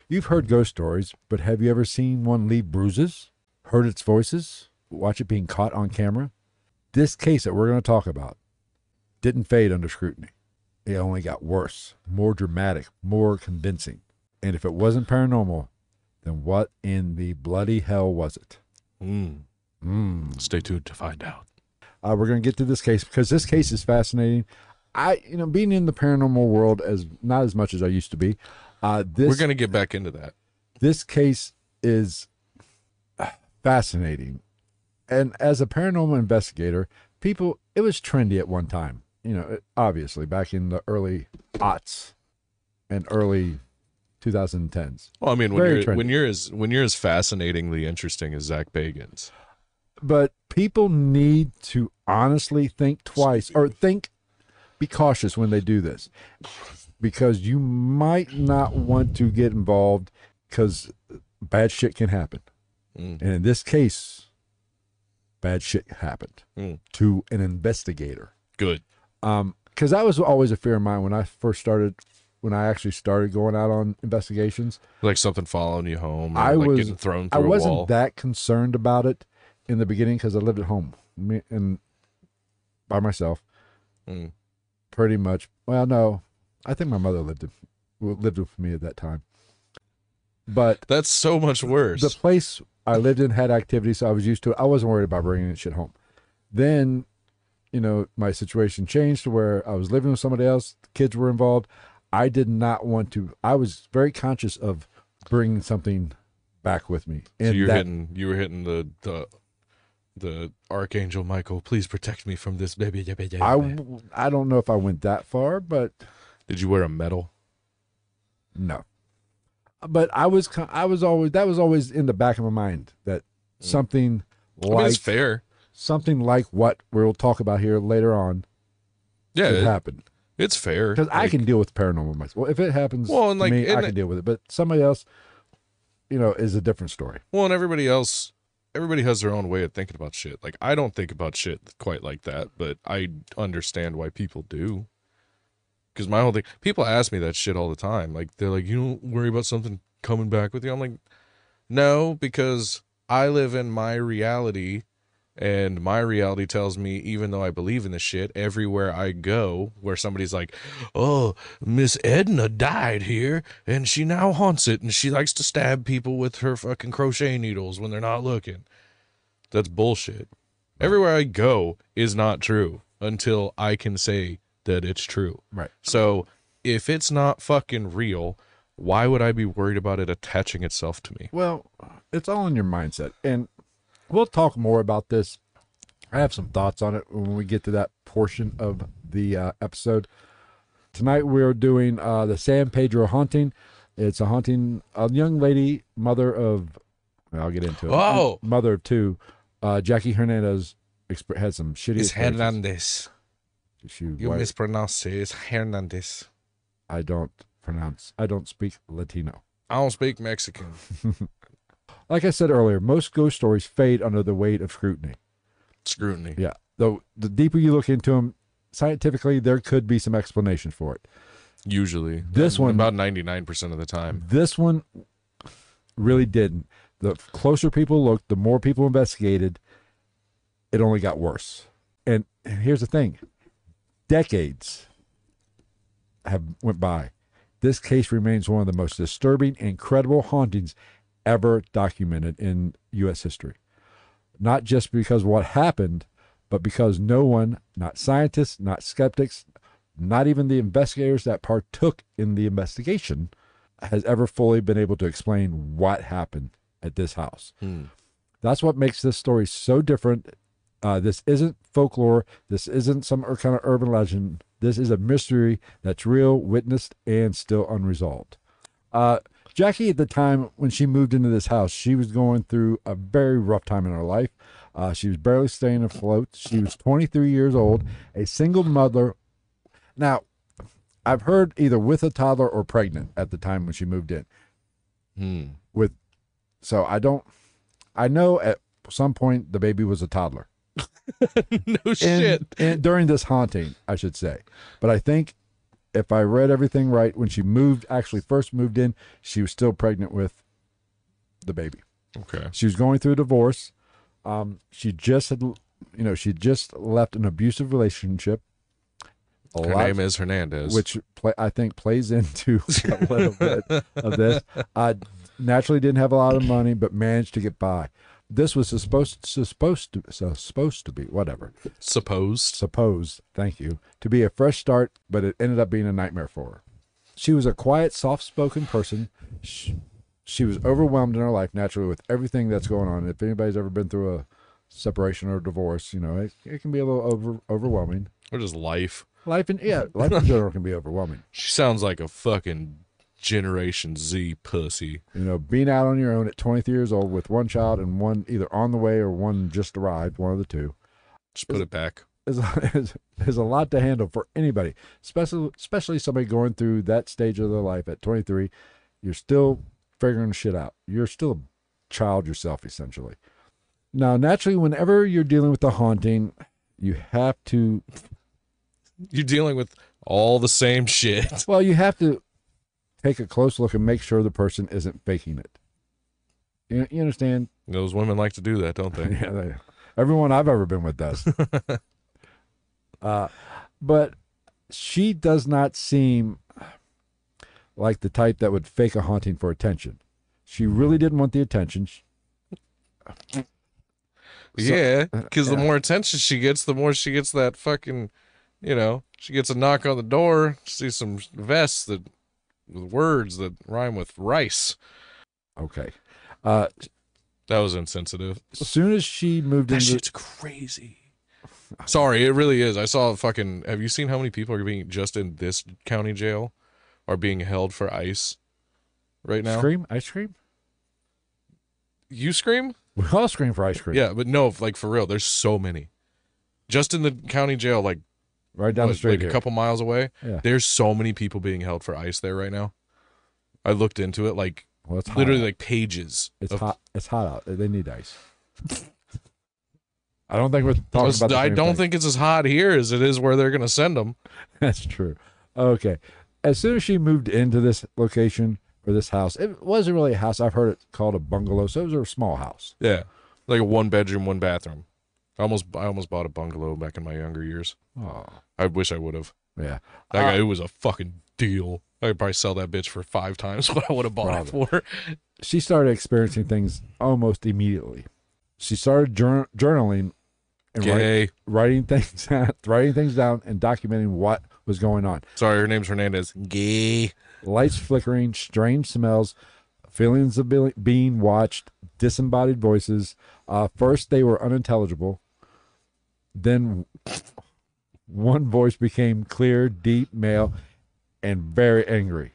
You've heard ghost stories, but have you ever seen one leave bruises, heard its voices, watch it being caught on camera? This case that we're going to talk about didn't fade under scrutiny. It only got worse, more dramatic, more convincing. And if it wasn't paranormal, then what in the bloody hell was it? Stay tuned to find out. We're going to get to this case because this case is fascinating. Being in the paranormal world not as much as I used to be. We're going to get back into that. This case is fascinating. And as a paranormal investigator, it was trendy at one time. Obviously back in the early aughts and early 2010s. Well, I mean, when you're as fascinatingly interesting as Zach Bagans. But people need to honestly think twice or be cautious when they do this, because you might not want to get involved because bad shit can happen. And in this case, bad shit happened to an investigator. Good. Because that was always a fear of mine when I actually started going out on investigations. Like something following you home, or getting thrown through a wall. I wasn't that concerned about it in the beginning because I lived at home and by myself. Pretty much. Well, no, I think my mother lived with me at that time. But that's so much worse. The place I lived in had activity, so I was used to it. I wasn't worried about bringing shit home. Then, my situation changed to where I was living with somebody else. The kids were involved. I did not want to. I was very conscious of bringing something back with me. And so you were hitting the Archangel Michael, please protect me from this baby. I don't know if I went that far, but did you wear a medal? No. But that was always in the back of my mind that something it's fair. Something like what we'll talk about here later on. Yeah, could happen. It's fair because I can deal with paranormal myself. Well, if it happens to me, I can deal with it. But somebody else, is a different story. Well, and everybody has their own way of thinking about shit. Like, I don't think about shit quite like that, but I understand why people do. Because my whole thing, people ask me that shit all the time. Like, they're like, you don't worry about something coming back with you? I'm like, no, because I live in my reality, and my reality tells me, even though I believe in this shit, everywhere I go, where somebody's like, oh, Miss Edna died here, and she now haunts it, and she likes to stab people with her fucking crochet needles when they're not looking. That's bullshit. Everywhere I go is not true until I can say that it's true. Right. So if it's not fucking real, why would I be worried about it attaching itself to me? Well, it's all in your mindset. And we'll talk more about this. I have some thoughts on it when we get to that portion of the episode. Tonight we're doing the San Pedro Haunting. It's a haunting, a young lady, mother of, I'll get into it. Oh! Mother of 2. Jackie Hernandez had some shitty It's Hernandez. You white. mispronounce it. It's Hernandez. I don't speak Latino. I don't speak Mexican. Like I said earlier, most ghost stories fade under the weight of scrutiny. Scrutiny. Yeah. Though the deeper you look into them, scientifically, there could be some explanation for it. Usually. This one, about 99% of the time. This one really didn't. The closer people looked, the more people investigated, it only got worse. And here's the thing. Decades went by. This case remains one of the most disturbing and credible hauntings ever documented in U.S. history. Not just because of what happened, but because no one, not scientists, not skeptics, not even the investigators that partook in the investigation, has ever fully been able to explain what happened at this house. That's what makes this story so different. This isn't folklore. This isn't some kind of urban legend. This is a mystery that's real, witnessed, and still unresolved. Jackie, at the time when she moved into this house, she was going through a very rough time in her life. She was barely staying afloat. She was 23 years old, a single mother. Now, I've heard either with a toddler or pregnant at the time when she moved in. So I know at some point the baby was a toddler. No shit. And during this haunting, I should say. But I think if I read everything right, when she first moved in, she was still pregnant with the baby. Okay. She was going through a divorce. She just left an abusive relationship. Her name is Hernandez, which I think plays into a little bit of this. Naturally didn't have a lot of money, but managed to get by. This was supposed to be whatever. Supposed, thank you, to be a fresh start, but it ended up being a nightmare for her. She was a quiet, soft-spoken person. She was overwhelmed in her life naturally with everything that's going on. If anybody's ever been through a separation or a divorce, it can be a little overwhelming. Or just life. Life in general can be overwhelming. She sounds like a fucking Generation Z pussy. Being out on your own at 23 years old with one child and one either on the way or one just arrived, one of the two. Just put it back. Is a lot to handle for anybody, especially somebody going through that stage of their life at 23. You're still figuring shit out. You're still a child yourself, essentially. Now, naturally, whenever you're dealing with a haunting, you have to... You're dealing with all the same shit. Well, you have to take a close look and make sure the person isn't faking it. You understand? Those women like to do that, don't they? Yeah, everyone I've ever been with does. But she does not seem like the type that would fake a haunting for attention. She really didn't want the attention. Yeah, because the more attention she gets, the more she gets that fucking... she gets a knock on the door, see some vests with words that rhyme with rice. Okay. That was insensitive. As soon as she moved that shit's crazy. Sorry, it really is. I saw have you seen how many people are being, just in this county jail, are being held for ice right now? Ice cream? You scream? We all scream for ice cream. Yeah, but no, for real, there's so many. Just in the county jail, right down the street a couple miles away. Yeah. There's so many people being held for ice there right now. I looked into it, it's literally pages. It's hot. It's hot out. They need ice. I don't think we're talking about the same I don't thing. think it's as hot here as it is where they're going to send them. That's true. Okay. As soon as she moved into this location or this house, it wasn't really a house. I've heard it called a bungalow, so it was a small house. Yeah, like a 1-bedroom, 1-bathroom. I almost bought a bungalow back in my younger years. Oh, I wish I would have. Yeah, it was a fucking deal. I'd probably sell that bitch for 5 times what I would have bought it for. She started experiencing things almost immediately. She started journaling and writing things down and documenting what was going on. Sorry, her name's Hernandez. Gay. Lights flickering, strange smells, feelings of being watched, disembodied voices. First, they were unintelligible. Then one voice became clear, deep, male, and very angry.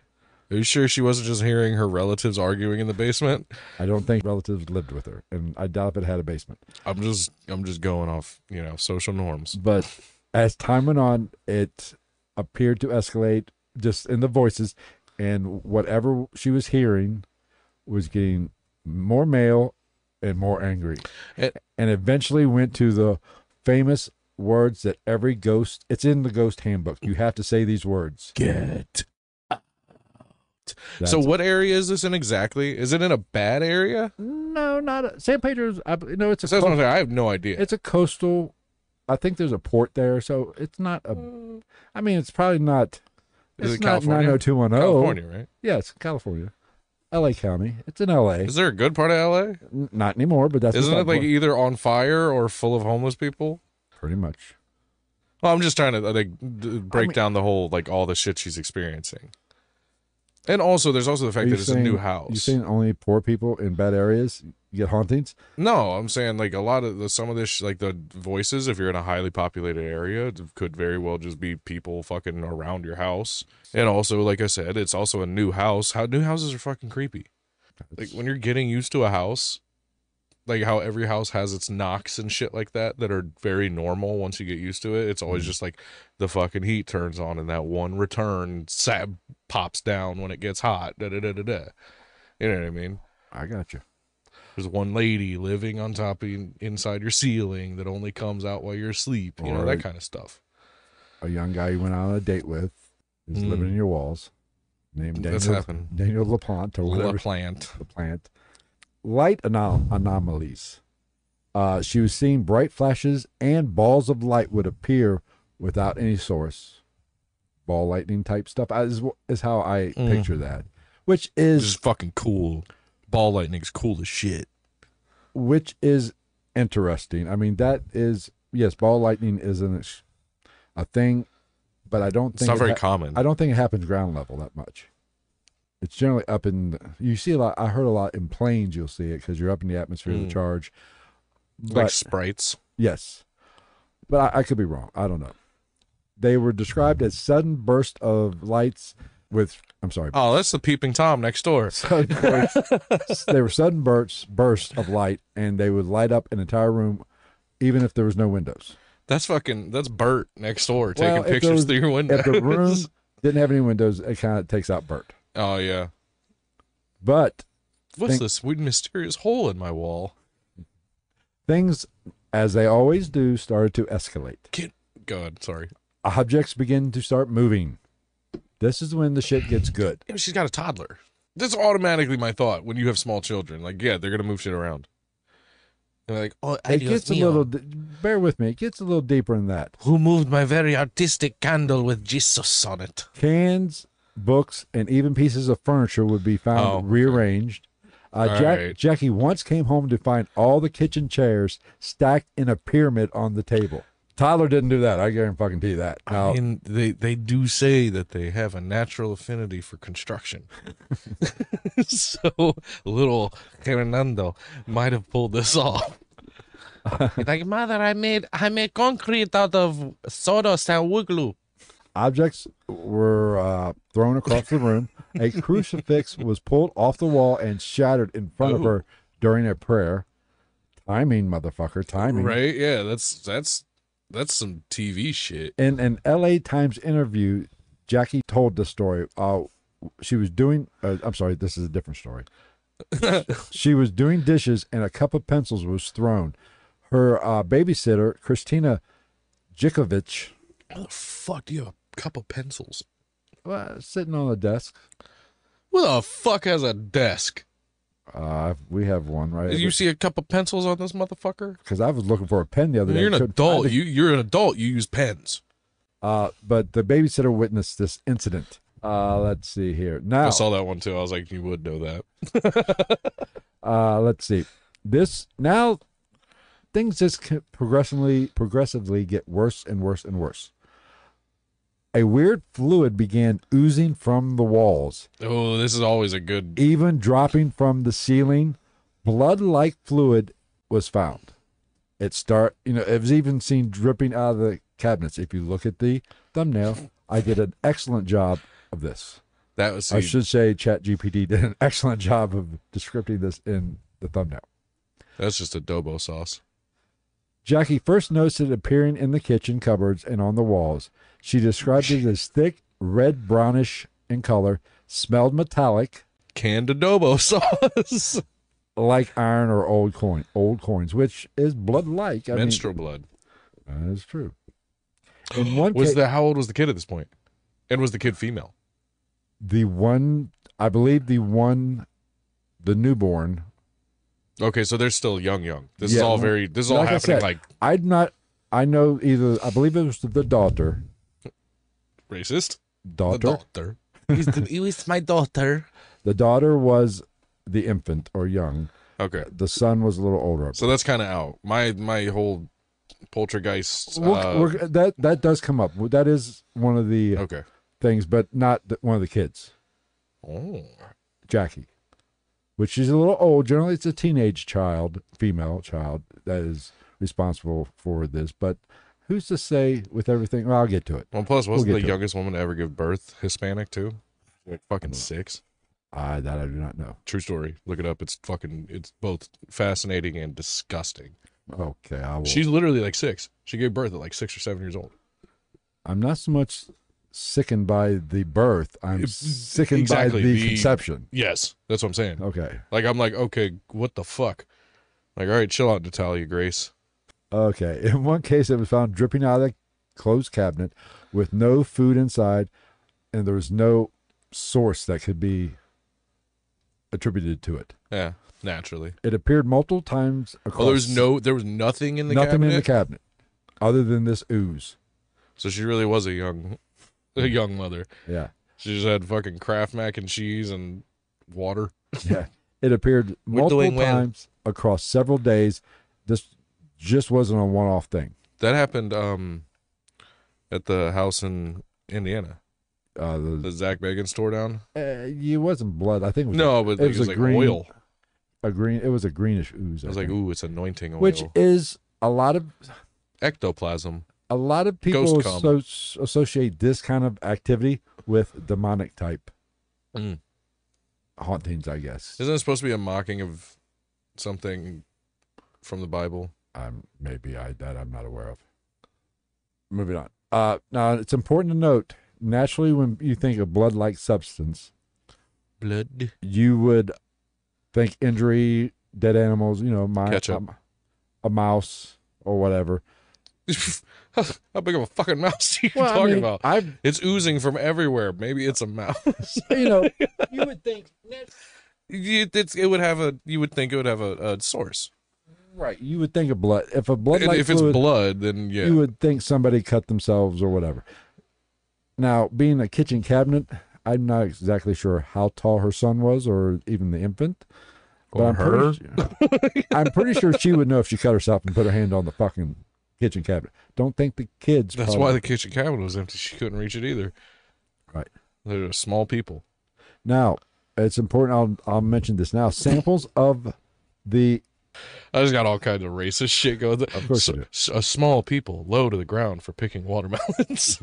Are you sure she wasn't just hearing her relatives arguing in the basement? I don't think relatives lived with her, and I doubt if it had a basement. I'm just going off, social norms. But as time went on, it appeared to escalate just in the voices, and whatever she was hearing was getting more male and more angry. And eventually went to the famous words that every ghost, it's in the ghost handbook. You have to say these words. Get out. So what area is this in exactly? Is it in a bad area? No, not San Pedro's. It's a I have no idea. It's a coastal. I think there's a port there, so it's not a. I mean, it's probably not. Is it's it not California? 90210. California, right? Yeah, it's California. LA County. It's in LA. Is there a good part of LA? Not anymore, but that's Isn't it either on fire or full of homeless people? Pretty much. Well, I'm just trying to break down the whole all the shit she's experiencing. And also, there's also the fact that it's a new house. You saying only poor people in bad areas get hauntings? No, I'm saying a lot of some of this, the voices, if you're in a highly populated area, it could very well just be people fucking around your house. And also, like I said, it's also a new house. New houses are fucking creepy. When you're getting used to a house, how every house has its knocks and shit like that are very normal once you get used to it. It's always just the fucking heat turns on and that one return pops down when it gets hot. Da, da, da, da, da. You know what I mean? I got you. There's one lady living on top of inside your ceiling that only comes out while you're asleep. That kind of stuff. A young guy you went on a date with. is living in your walls. Named Daniel LaPlante or whatever. LaPlante. Light anomalies. She was seeing bright flashes and balls of light would appear without any source. Ball lightning type stuff is how I picture that. Which is fucking cool. Ball lightning's cool as shit. Which is interesting. I mean, that is, yes, ball lightning is a thing, but I don't think it's not very common. I don't think it happens ground level that much. It's generally up in, you see a lot, I heard a lot in planes you'll see it because you're up in the atmosphere of the charge. Like sprites. Yes. But I could be wrong. I don't know. They were described as sudden burst of lights with, I'm sorry. Oh, that's the peeping Tom next door. They were sudden bursts of light, and they would light up an entire room, even if there was no windows. That's Bert next door taking pictures through your windows. If the room didn't have any windows, it kind of takes out Bert. Oh, yeah. But what's this weird mysterious hole in my wall? Things, as they always do, started to escalate. God, sorry. Objects begin to start moving. This is when the shit gets good. Yeah, she's got a toddler. That's automatically my thought when you have small children. Like, yeah, they're going to move shit around. They're like, oh, it gets a little, bear with me, it gets a little deeper than that. Who moved my very artistic candle with Jesus on it? Cans, books, and even pieces of furniture would be found rearranged. Jackie once came home to find all the kitchen chairs stacked in a pyramid on the table. Tyler didn't do that. I guarantee you that. Now, I mean, they do say that they have a natural affinity for construction. So little Hernando might have pulled this off. Like, mother, I made concrete out of sawdust and wood glue. Objects were thrown across the room. A crucifix was pulled off the wall and shattered in front of her during a prayer. Timing, motherfucker, timing. Right? Yeah, that's some TV shit. In an LA Times interview, Jackie told the story. She was doing, I'm sorry, this is a different story. She was doing dishes and a cup of pencils was thrown. Her babysitter, Christina Jikovich. How the fuck do you have a cup of pencils? Sitting on the desk. Who the fuck has a desk? We have one, right? Did you see a cup of pencils on this motherfucker? Because I was looking for a pen the other day. You're an adult. You're an adult. You use pens. But the babysitter witnessed this incident. Let's see here. Now I saw that one too. I was like, you would know that. Let's see. Now things just progressively get worse and worse and worse. A weird fluid began oozing from the walls. Oh, this is always a good... Even dropping from the ceiling, blood-like fluid was found. It was even seen dripping out of the cabinets. If you look at the thumbnail, I did an excellent job of this. I should say ChatGPT did an excellent job of describing this in the thumbnail. That's just adobo sauce. Jackie first noticed it appearing in the kitchen cupboards and on the walls. She described it as thick, red, brownish in color, smelled metallic. Canned adobo sauce. Like iron or old coins, which is blood-like. Menstrual blood. That is true. In one how old was the kid at this point? And was the kid female? The newborn. Okay, so they're still young. This is all happening said, like... I believe it was the daughter. Racist? Daughter. It was my daughter. The daughter was the infant or young. Okay. The son was a little older. So that's kind of out. My whole poltergeist... that does come up. That is one of the things, but not one of the kids. Oh. Jackie. Which is a little old. Generally, it's a teenage female child, that is responsible for this. But who's to say with everything? Well, I'll get to it. Well, plus, wasn't the youngest woman to ever give birth Hispanic, too? Like fucking 6? That I do not know. True story. Look it up. It's both fascinating and disgusting. Okay, I will. She's literally like 6. She gave birth at like 6 or 7 years old. I'm not so much sickened by the birth. I'm sickened by the conception. Yes, that's what I'm saying. Okay. Like, I'm like, okay, what the fuck? Like, all right, chill out, Natalia Grace. Okay. In one case, it was found dripping out of the closed cabinet with no food inside. and there was no source that could be attributed to it. Yeah, naturally. It appeared multiple times across. There was nothing in the nothing cabinet? in the cabinet other than this ooze. So she really was a young mother. Yeah. She just had fucking Kraft mac and cheese and water. Yeah. It appeared multiple times across several days. This just wasn't a one-off thing. That happened at the house in Indiana. The Zach Bacon store down. It wasn't blood. I think it was but it was like green, oil. It was a greenish ooze. I was like, ooh, it's anointing oil. Which is a lot of ectoplasm. A lot of people associate this kind of activity with demonic type hauntings, I guess. Isn't it supposed to be a mocking of something from the Bible? Maybe that I'm not aware of. Moving on. Now, it's important to note, naturally, when you think of blood-like substance, you would think injury, dead animals, a mouse or whatever. How big of a fucking mouse are you talking about? It's oozing from everywhere. Maybe it's a mouse. You would think you would think it would have a source. Right. You would think of blood. If it's blood, then yeah. You would think somebody cut themselves or whatever. Now, being a kitchen cabinet, I'm not exactly sure how tall her son was or even the infant. But I'm pretty sure she would know if she cut herself and put her hand on the fucking kitchen cabinet. Don't think the kids. That's why the kitchen cabinet was empty. She couldn't reach it either. Right. They're small people. Now, it's important. I'll mention this now. Samples of the. I just got all kinds of racist shit going. Of course you do. Small people low to the ground for picking watermelons.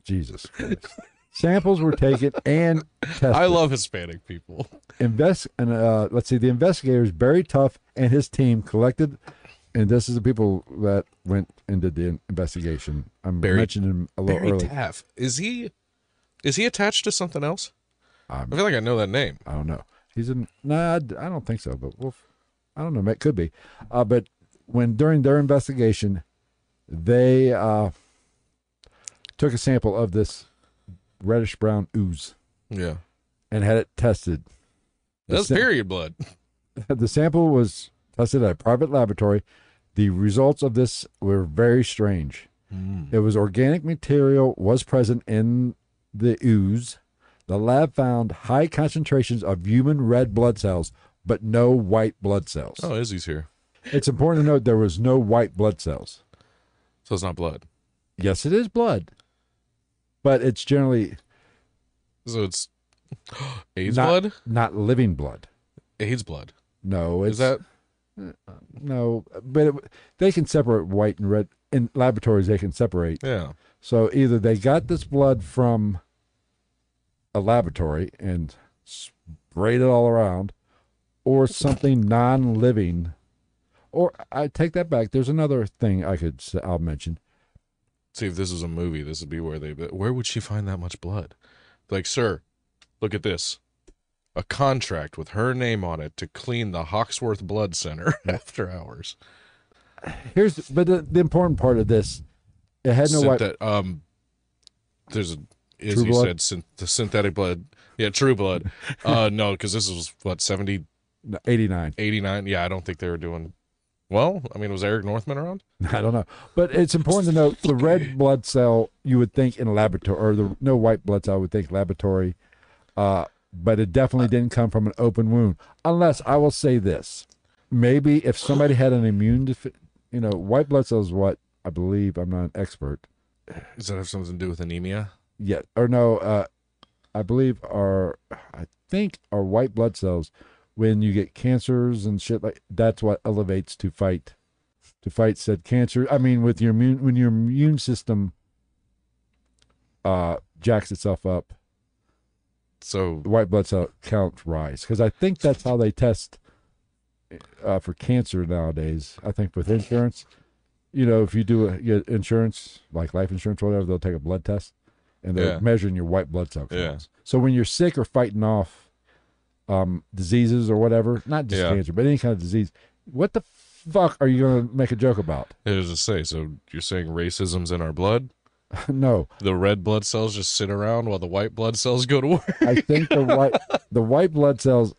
Jesus Christ. Samples were taken and tested. I love Hispanic people. Let's see. The investigators, Barry Tuff and his team, collected. And this is the people that went into the investigation. I'm mentioning him a little early. Taff. Is he attached to something else? I feel like I know that name. I don't know. I don't think so, but I don't know. It could be. But during their investigation, they took a sample of this reddish brown ooze. Yeah. And had it tested. That's period blood. The sample was tested at a private laboratory. The results of this were very strange. It was organic material was present in the ooze. The lab found high concentrations of human red blood cells, but no white blood cells. Oh, Izzy's here. It's important to note there was no white blood cells. So it's not blood. Yes, it is blood. But it's generally... So it's AIDS blood? Not living blood. AIDS blood. No. Is that... No, but they can separate white and red. In laboratories, they can separate. Yeah. So either they got this blood from a laboratory and sprayed it all around, or something non-living. Or I take that back. There's another thing I'll mention. See, if this was a movie, this would be where would she find that much blood? Like, sir, look at this. A contract with her name on it to clean the Hawksworth Blood Center after hours. But the important part of this, it had no white. There's as you said, the synthetic blood. Yeah, true blood. No, because this was what 70, 89. 89. Yeah, I don't think they were doing. Well, I mean, was Eric Northman around? I don't know, but it's important to note the red blood cell you would think in a laboratory, or no white blood cell I would think laboratory. But it definitely didn't come from an open wound. Unless, I will say this, maybe if somebody had an immune, white blood cells, what I believe, I'm not an expert. Does that have something to do with anemia? Yeah, or no, I believe I think our white blood cells, when you get cancers and shit like that's what elevates to fight said cancer. I mean, when your immune system jacks itself up, so the white blood cell counts rise, because I think that's how they test for cancer nowadays. I think with insurance, if you get insurance, like life insurance or whatever, they'll take a blood test and they're measuring your white blood cell counts. Yeah. So when you're sick or fighting off diseases or whatever, not just cancer, but any kind of disease, what the fuck are you going to make a joke about? It is to say, so you're saying racism's in our blood? No, The red blood cells just sit around while the white blood cells go to work. I think the white blood cells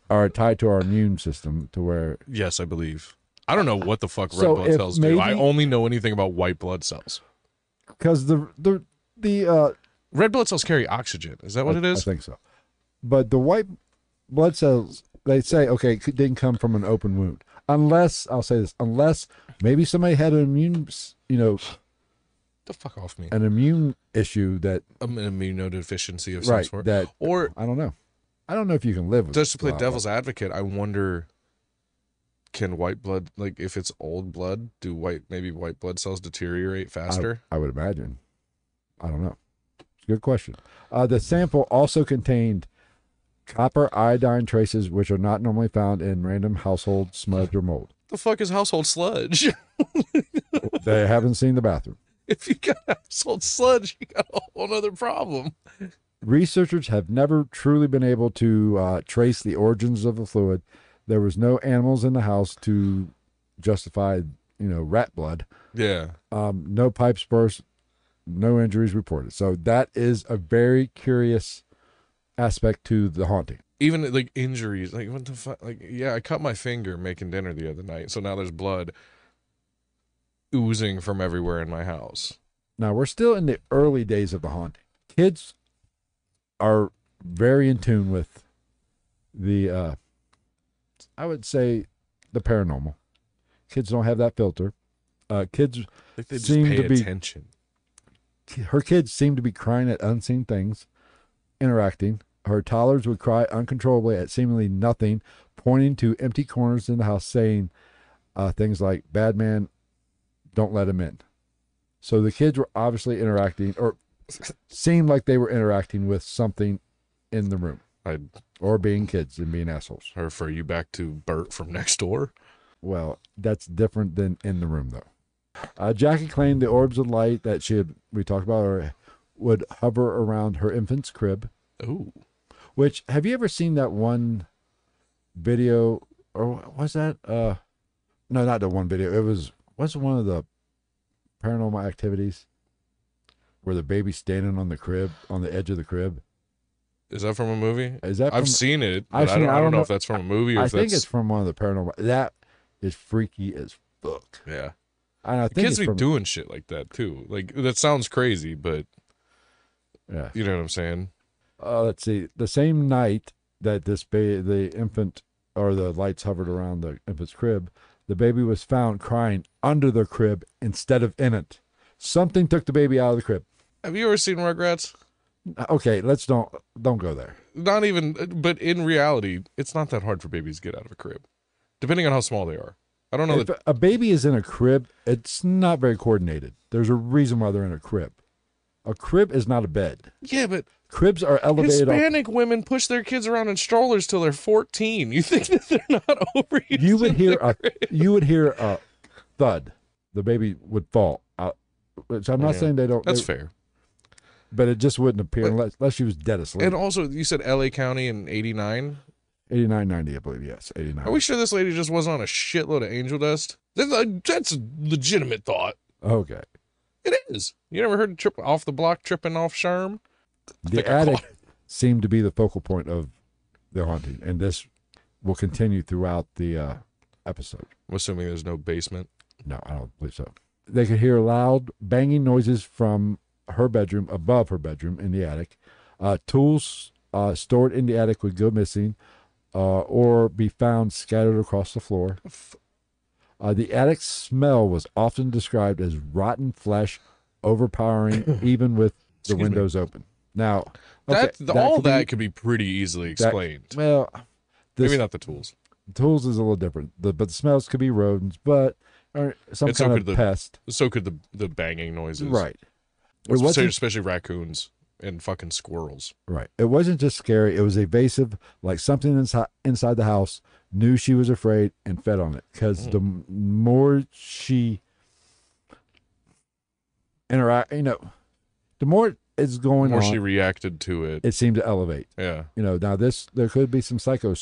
are tied to our immune system to where. Yes, I believe. I don't know what the fuck red So blood if cells do. I maybe only know anything about white blood cells. because the Red blood cells carry oxygen. Is that what it I is? think so, but the white blood cells, they say, okay, it didn't come from an open wound, unless I'll say this, unless maybe somebody had an immune, The fuck off me. an immune issue that An immunodeficiency of some right sort. that Or I don't know. I don't know if you can live with just to play blah, devil's blah. advocate, I wonder, can white blood, like if it's old blood, maybe white blood cells deteriorate faster? I would imagine. I don't know. It's a good question. The sample also contained copper iodine traces, which are not normally found in random household smudge or mold. The fuck is household sludge? They haven't seen the bathroom. If you got household sludge, you got a whole other problem. Researchers have never truly been able to trace the origins of the fluid. There was no animals in the house to justify, rat blood. Yeah. No pipes burst, no injuries reported. So that is a very curious aspect to the haunting. Even like injuries, like what the fuck? Like, yeah, I cut my finger making dinner the other night, so now there's blood oozing from everywhere in my house. Now, we're still in the early days of the haunting. Kids are very in tune with the, I would say, the paranormal. Kids don't have that filter. Kids Like they just seem pay to be attention. her kids seem to be crying at unseen things, interacting. Her toddlers would cry uncontrollably at seemingly nothing, pointing to empty corners in the house, saying things like, "Bad man, don't let him in." So the kids were obviously interacting, or seemed like they were interacting with something in the room, or being kids and being assholes. I refer you back to Bert from next door. Well, that's different than in the room, though. Jackie claimed the orbs of light that we talked about, would hover around her infant's crib. Ooh. Which, have you ever seen that one video, or was that, no, not the one video. It was one of the Paranormal Activities where the baby's standing on the crib, on the edge of the crib. Is that from a movie? Is that I've seen it, but I don't know if that's from a movie or I if think that's... it's from one of the paranormal. That is freaky as fuck. Yeah. And I think Kids be doing shit like that too. Like, that sounds crazy, but yeah, you know what I'm saying? Let's see. The same night that the infant, or the lights hovered around the infant's crib, the baby was found crying under the crib instead of in it. Something took the baby out of the crib. Have you ever seen Rugrats? Okay, let's don't go there. Not even, but in reality, it's not that hard for babies to get out of a crib, depending on how small they are. I don't know. If a baby is in a crib, it's not very coordinated. There's a reason why they're in a crib. A crib is not a bed. Yeah, but Cribs are elevated. Hispanic women push their kids around in strollers till they're 14. You think that they're not overused? You would hear a thud. The baby would fall out. Which I'm not saying they don't. That's fair. But it just wouldn't appear unless she was dead asleep. And also, you said L.A. County in 89? 89, 90, I believe. Yes, 89. Are we sure this lady just wasn't on a shitload of angel dust? That's a legitimate thought. Okay. It is. You never heard of off the block tripping off Sherm? The attic seemed to be the focal point of the haunting, and this will continue throughout the episode. I'm assuming there's no basement. No, I don't believe so. They could hear loud banging noises from her bedroom, above her bedroom in the attic. Tools stored in the attic would go missing or be found scattered across the floor. The attic smell was often described as rotten flesh, overpowering even with the windows open. Now, okay, that could be pretty easily explained. Maybe not the tools. Tools is a little different, but the smells could be rodents, but some kind of pest. So could the banging noises, right? Especially raccoons and fucking squirrels. Right. It wasn't just scary; it was evasive, like something inside the house knew she was afraid and fed on it. Because the more she the more it's going on, the more she reacted to it. It seemed to elevate. Yeah. Now there could be some psycho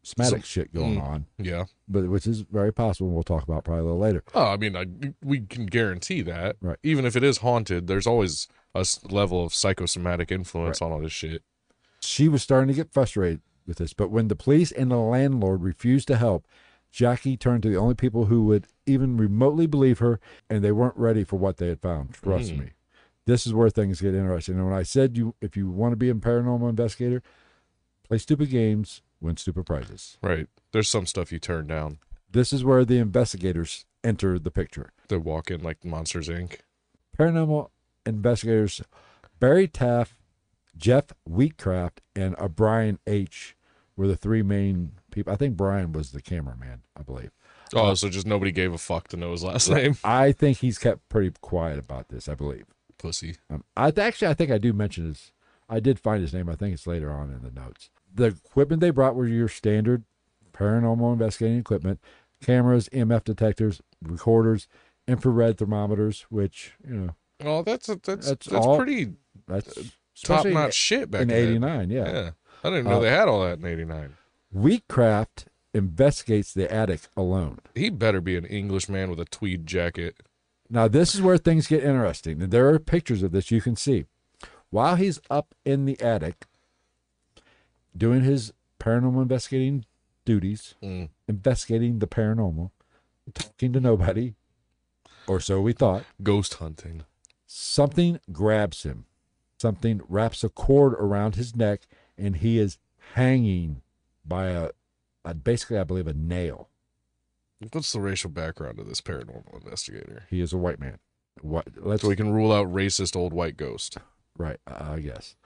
somatic shit going on. Yeah. But which is very possible. We'll talk about probably a little later. Oh, I mean, we can guarantee that. Right. Even if it is haunted, there's always a level of psychosomatic influence on all this shit. She was starting to get frustrated with this, but when the police and the landlord refused to help, Jackie turned to the only people who would even remotely believe her, and they weren't ready for what they had found. Trust me. This is where things get interesting. And when I said if you want to be a paranormal investigator, play stupid games, win stupid prizes. Right. There's some stuff you turn down. This is where the investigators enter the picture. They walk in like Monsters, Inc. Paranormal investigators Barry Taft, Jeff Wheatcraft, and Brian H. were the three main people. I think Brian was the cameraman, I believe. Oh, so just nobody gave a fuck to know his last name? I think he's kept pretty quiet about this, I believe. Pussy. I think I do mention his. I did find his name. I think it's later on in the notes. The equipment they brought were your standard paranormal investigating equipment: cameras, EMF detectors, recorders, infrared thermometers. Which Oh, that's all, pretty. That's Top notch shit back in then. '89. Yeah, I didn't know they had all that in '89. Wheatcraft investigates the attic alone. He better be an Englishman with a tweed jacket. Now, this is where things get interesting. There are pictures of this you can see. While he's up in the attic doing his paranormal investigating duties, investigating the paranormal, talking to nobody, or so we thought. Ghost hunting. Something grabs him. Something wraps a cord around his neck, and he is hanging by basically, I believe, a nail. What's the racial background of this paranormal investigator? He is a white man. So we can rule out racist old white ghost. Right, I guess.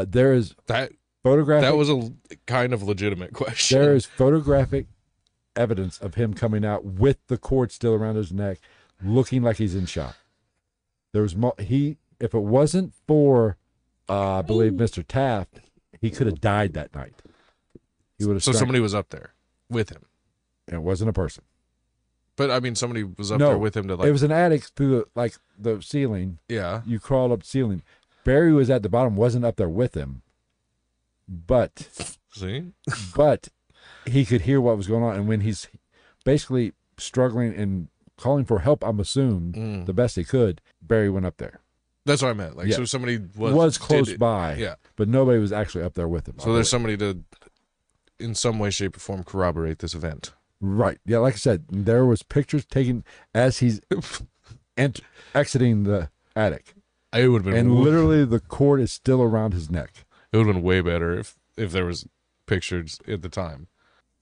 There is that photographic. That was a kind of legitimate question. There is photographic evidence of him coming out with the cord still around his neck, looking like he's in shock. There was if it wasn't for, I believe, Mr. Taft, he could have died that night. He would have. So somebody was up there with him. And it wasn't a person. But I mean, somebody was up there with him to like. It was an attic through the ceiling. Yeah. You crawled up the ceiling. Barry was at the bottom, wasn't up there with him. But he could hear what was going on, and when he's basically struggling and calling for help, I'm assuming the best he could, Barry went up there. That's what I meant. Like, so somebody was close by. Yeah. But nobody was actually up there with him. So there's somebody to, in some way, shape, or form, corroborate this event. Right. Yeah, like I said, there was pictures taken as he's exiting the attic. It would have been, and literally the cord is still around his neck. It would have been way better if there was pictures at the time.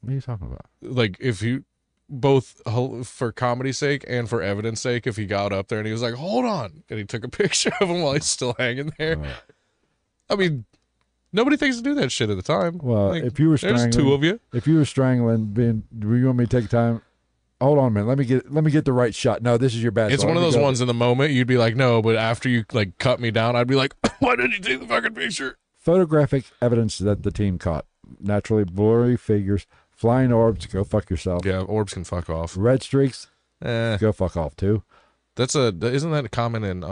What are you talking about? Like, if you, both for comedy's sake and for evidence sake, if he got up there and he was like, hold on, and he took a picture of him while he's still hanging there. I mean, nobody thinks to do that shit at the time. Well, like, if you were strangling, there's two of you. If you were strangling, do you want me to take time? Hold on a minute. Let me get the right shot. No, this is your bad. It's one of those ones in the moment you'd be like, no, but after you like cut me down, I'd be like, why didn't you take the fucking picture? Photographic evidence that the team caught: naturally blurry figures, flying orbs. Go fuck yourself. Yeah, orbs can fuck off. Red streaks. Go fuck off too. Isn't that common in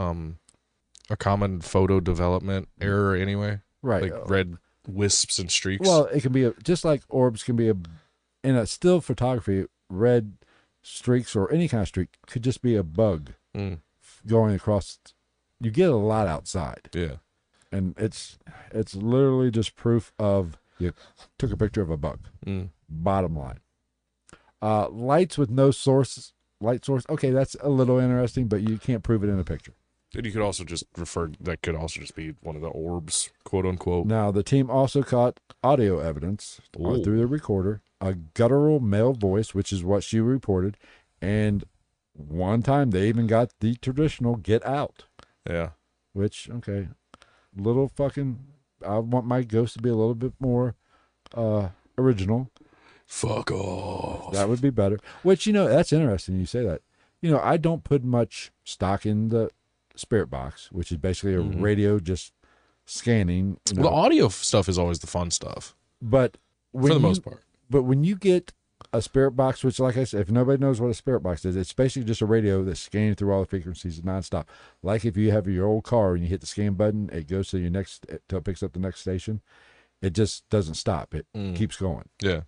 a common photo development error anyway? Right. Like red wisps and streaks. Well, it can be just like orbs can be in a still photography. Red streaks or any kind of streak could just be a bug going across. You get a lot outside. Yeah. And it's literally just proof of you took a picture of a bug. Bottom line. Lights with no source. Light source. Okay, that's a little interesting, but you can't prove it in a picture. And you could also just that could also just be one of the orbs, quote unquote. Now, the team also caught audio evidence through the recorder, a guttural male voice, which is what she reported, and one time they even got the traditional "get out." Yeah. Which, okay, little fucking. I want my ghost to be a little bit more original. Fuck off. That would be better. Which, that's interesting you say that. I don't put much stock in the spirit box, which is basically a radio just scanning. Well, the audio stuff is always the fun stuff. But for the most part. But when you get a spirit box, which, like I said, if nobody knows what a spirit box is, it's basically just a radio that's scanning through all the frequencies nonstop. Like if you have your old car and you hit the scan button, it goes to your next, till it picks up the next station. It just doesn't stop. It keeps going. Yeah.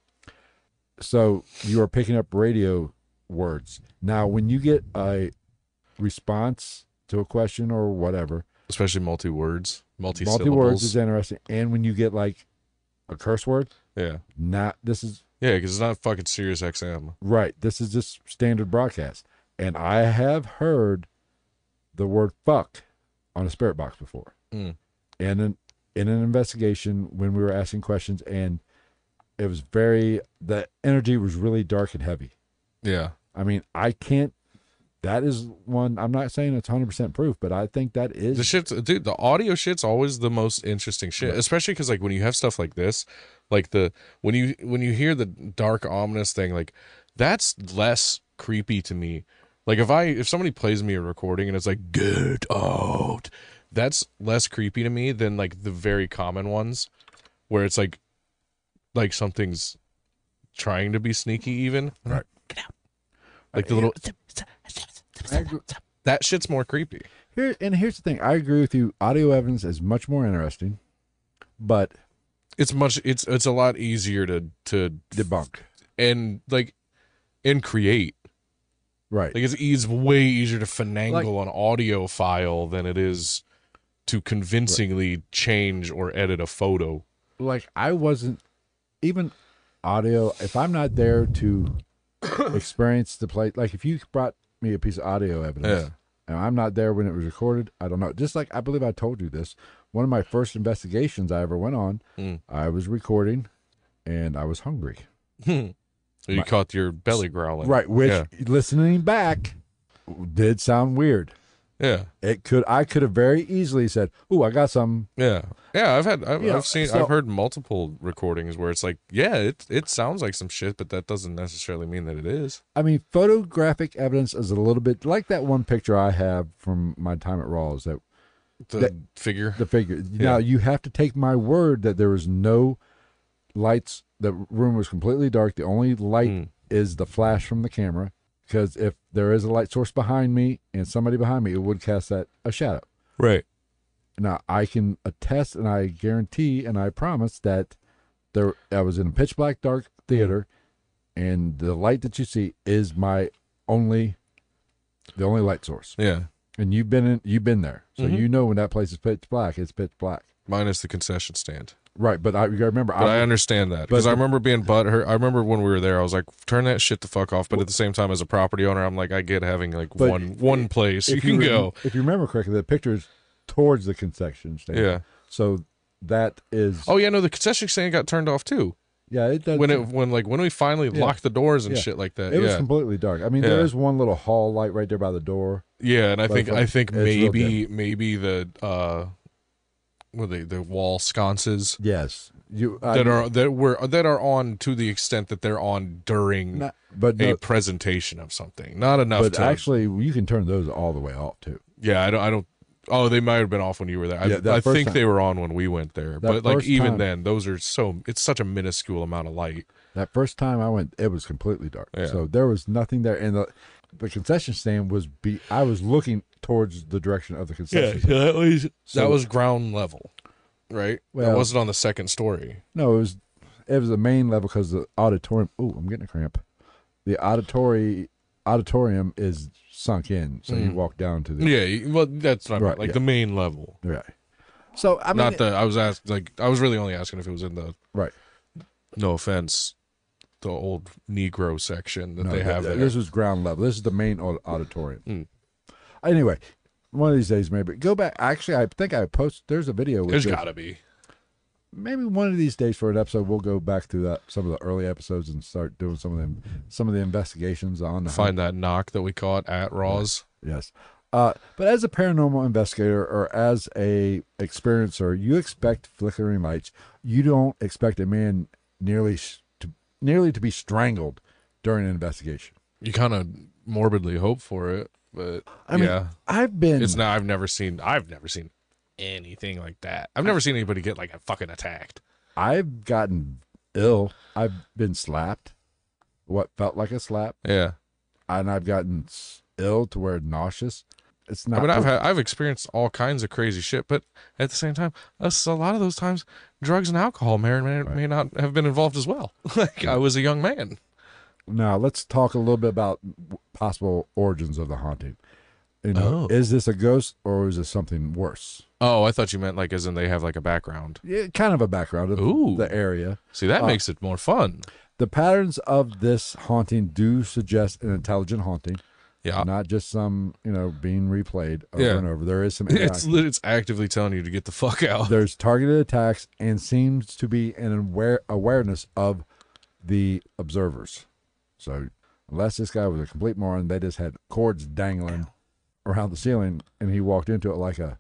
So you are picking up radio words. Now, when you get a response to a question or whatever, Especially multi-words, multi-words is multi-syllables. interesting. And when you get like a curse word, Yeah. not this is Yeah, because it's not fucking Sirius XM. right. This is just standard broadcast. And I have heard the word fuck on a spirit box before. Mm. And in an investigation when we were asking questions, and it was the energy was really dark and heavy. Yeah. I mean, I can't, that is one, I'm not saying it's 100% proof, but I think that is. The shit's, dude, the audio shit's always the most interesting shit, Right. especially because like when you have stuff like this, like when you hear the dark ominous thing, like that's less creepy to me. Like if somebody plays me a recording and it's like get out, that's less creepy to me than like the very common ones where it's like something's trying to be sneaky even. Right. Get out. Like the little I agree. that shit's more creepy. Here's the thing. I agree with you. Audio evidence is much more interesting, but It's a lot easier to debunk. and create. Right. Like it's way easier to finagle an audio file than it is to convincingly change or edit a photo. Like I wasn't even audio. If I'm not there to experience the play, like if you brought me a piece of audio evidence, and I'm not there when it was recorded, I don't know. Just like I believe I told you this, one of my first investigations I ever went on, I was recording, and I was hungry. You caught your belly growling, Right, which listening back did sound weird. Yeah, I could have very easily said, "Ooh, I got some." yeah. I've heard multiple recordings where it's like, it sounds like some shit, but that doesn't necessarily mean that it is. I mean, photographic evidence is a little bit like that one picture I have from my time at Rawls. The figure. Now you have to take my word that there was no lights. The room was completely dark. The only light is the flash from the camera. Because if there is a light source behind me and somebody behind me, it would cast a shadow. Right. Now, I can attest and I guarantee and I promise that I was in a pitch black dark theater, and the light that you see is the only light source. Yeah. And you've been there. So you know when that place is pitch black, it's pitch black. Minus the concession stand. Right, but you gotta remember. But I understand that because I remember being butthurt. I remember when we were there, I was like, "Turn that shit the fuck off." But at the same time, as a property owner, I'm like, I get having like one place you can go. If you remember correctly, the picture is towards the concession stand. Yeah. So that is. Oh yeah, no, the concession stand got turned off too. Yeah, it does. When we finally locked the doors and shit like that. It was completely dark. I mean, there is one little hall light right there by the door. Yeah, and I think maybe the the wall sconces. Yes. That are on to the extent that they're on during a presentation of something. Not enough. But actually, you can turn those all the way off too. Yeah, I don't. Oh, they might have been off when you were there. I think they were on when we went there. But like even then, those are it's such a minuscule amount of light. That first time I went, it was completely dark. Yeah. So there was nothing there, and the concession stand was. I was looking towards the direction of the concession stand. That was ground level. Right? Well, it wasn't on the second story. No, it was the main level because the auditorium. Oh, I'm getting a cramp. The auditorium is sunk in, so you walk down to the. Yeah, well, that's what I meant. Like the main level. Right. So I mean, I was really only asking if it was in the. Right. No offense, the old Negro section that they have there. This was ground level. This is the main auditorium. Anyway. One of these days, maybe go back. Actually, I think I posted. There's a video. There's got to be. Maybe one of these days for an episode, we'll go back through some of the early episodes and start doing some of the investigations on. Find that knock that we caught at Raw's. Yes, but as a paranormal investigator or as a experiencer, you expect flickering lights. You don't expect a man nearly to be strangled during an investigation. You kind of morbidly hope for it. But I mean, I've never seen anything like that. I've never seen anybody get like fucking attacked. I've gotten ill. I've been slapped. What felt like a slap. Yeah. And I've gotten ill to where nauseous. It's I not. mean, I've experienced all kinds of crazy shit, but at the same time, a lot of those times, drugs and alcohol may not have been involved as well. Like I was a young man. Now let's talk a little bit about possible origins of the haunting. Is this a ghost or is this something worse? Oh, I thought you meant like as in they have like a background. Yeah, kind of a background of the area. See, that makes it more fun. The patterns of this haunting do suggest an intelligent haunting. Yeah. Not just some, being replayed over and over. There is some interaction. It's actively telling you to get the fuck out. There's targeted attacks and seems to be an awareness of the observers. So unless this guy was a complete moron, they just had cords dangling around the ceiling and he walked into it like a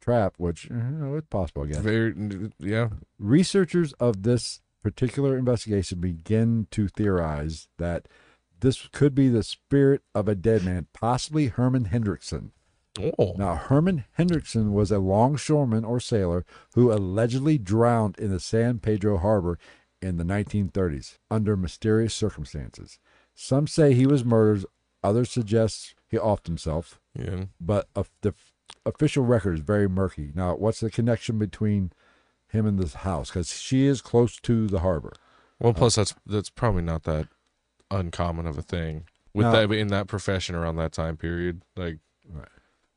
trap, which it's possible, I guess. Researchers of this particular investigation begin to theorize that this could be the spirit of a dead man, possibly Herman Hendrickson. Oh. Now, Herman Hendrickson was a longshoreman or sailor who allegedly drowned in the San Pedro Harbor in the 1930s under mysterious circumstances. Some say he was murdered. Others suggest he offed himself. Yeah. But the official record is very murky. Now, what's the connection between him and this house? Because she is close to the harbor. Well, plus that's probably not that uncommon of a thing with that in that profession around that time period. Like,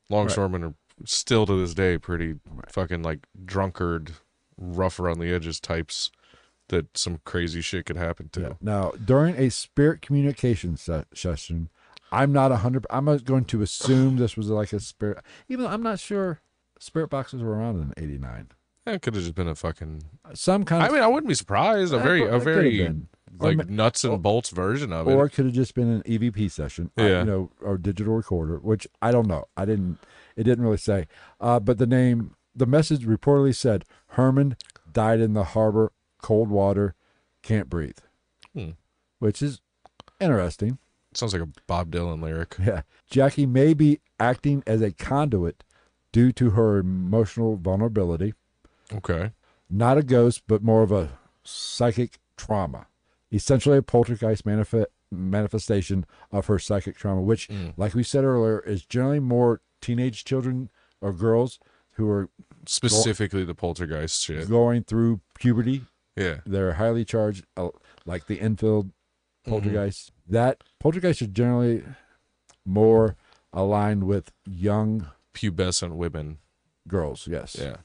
longshoremen are still to this day pretty fucking like drunkard, rough around the edges types that some crazy shit could happen to. Yeah. Now, during a spirit communication session, I'm not 100. I'm going to assume this was like a spirit, even though I'm not sure spirit boxes were around in '89. It could have just been a fucking some kind of. I mean, I wouldn't be surprised. A very like nuts and bolts version of it, or it could have just been an EVP session, or digital recorder, which I don't know. It didn't really say. But the message reportedly said Herman died in the harbor, cold water, can't breathe, which is interesting. Sounds like a Bob Dylan lyric. Yeah. Jackie may be acting as a conduit due to her emotional vulnerability. Okay. Not a ghost, but more of a psychic trauma. Essentially a poltergeist manifestation of her psychic trauma, which, like we said earlier, is generally more teenage children or girls who are specifically the poltergeist shit. Going through puberty. Yeah. They're highly charged, like the Enfield poltergeist. That poltergeist is generally more aligned with young pubescent women, girls. Yes. Yeah.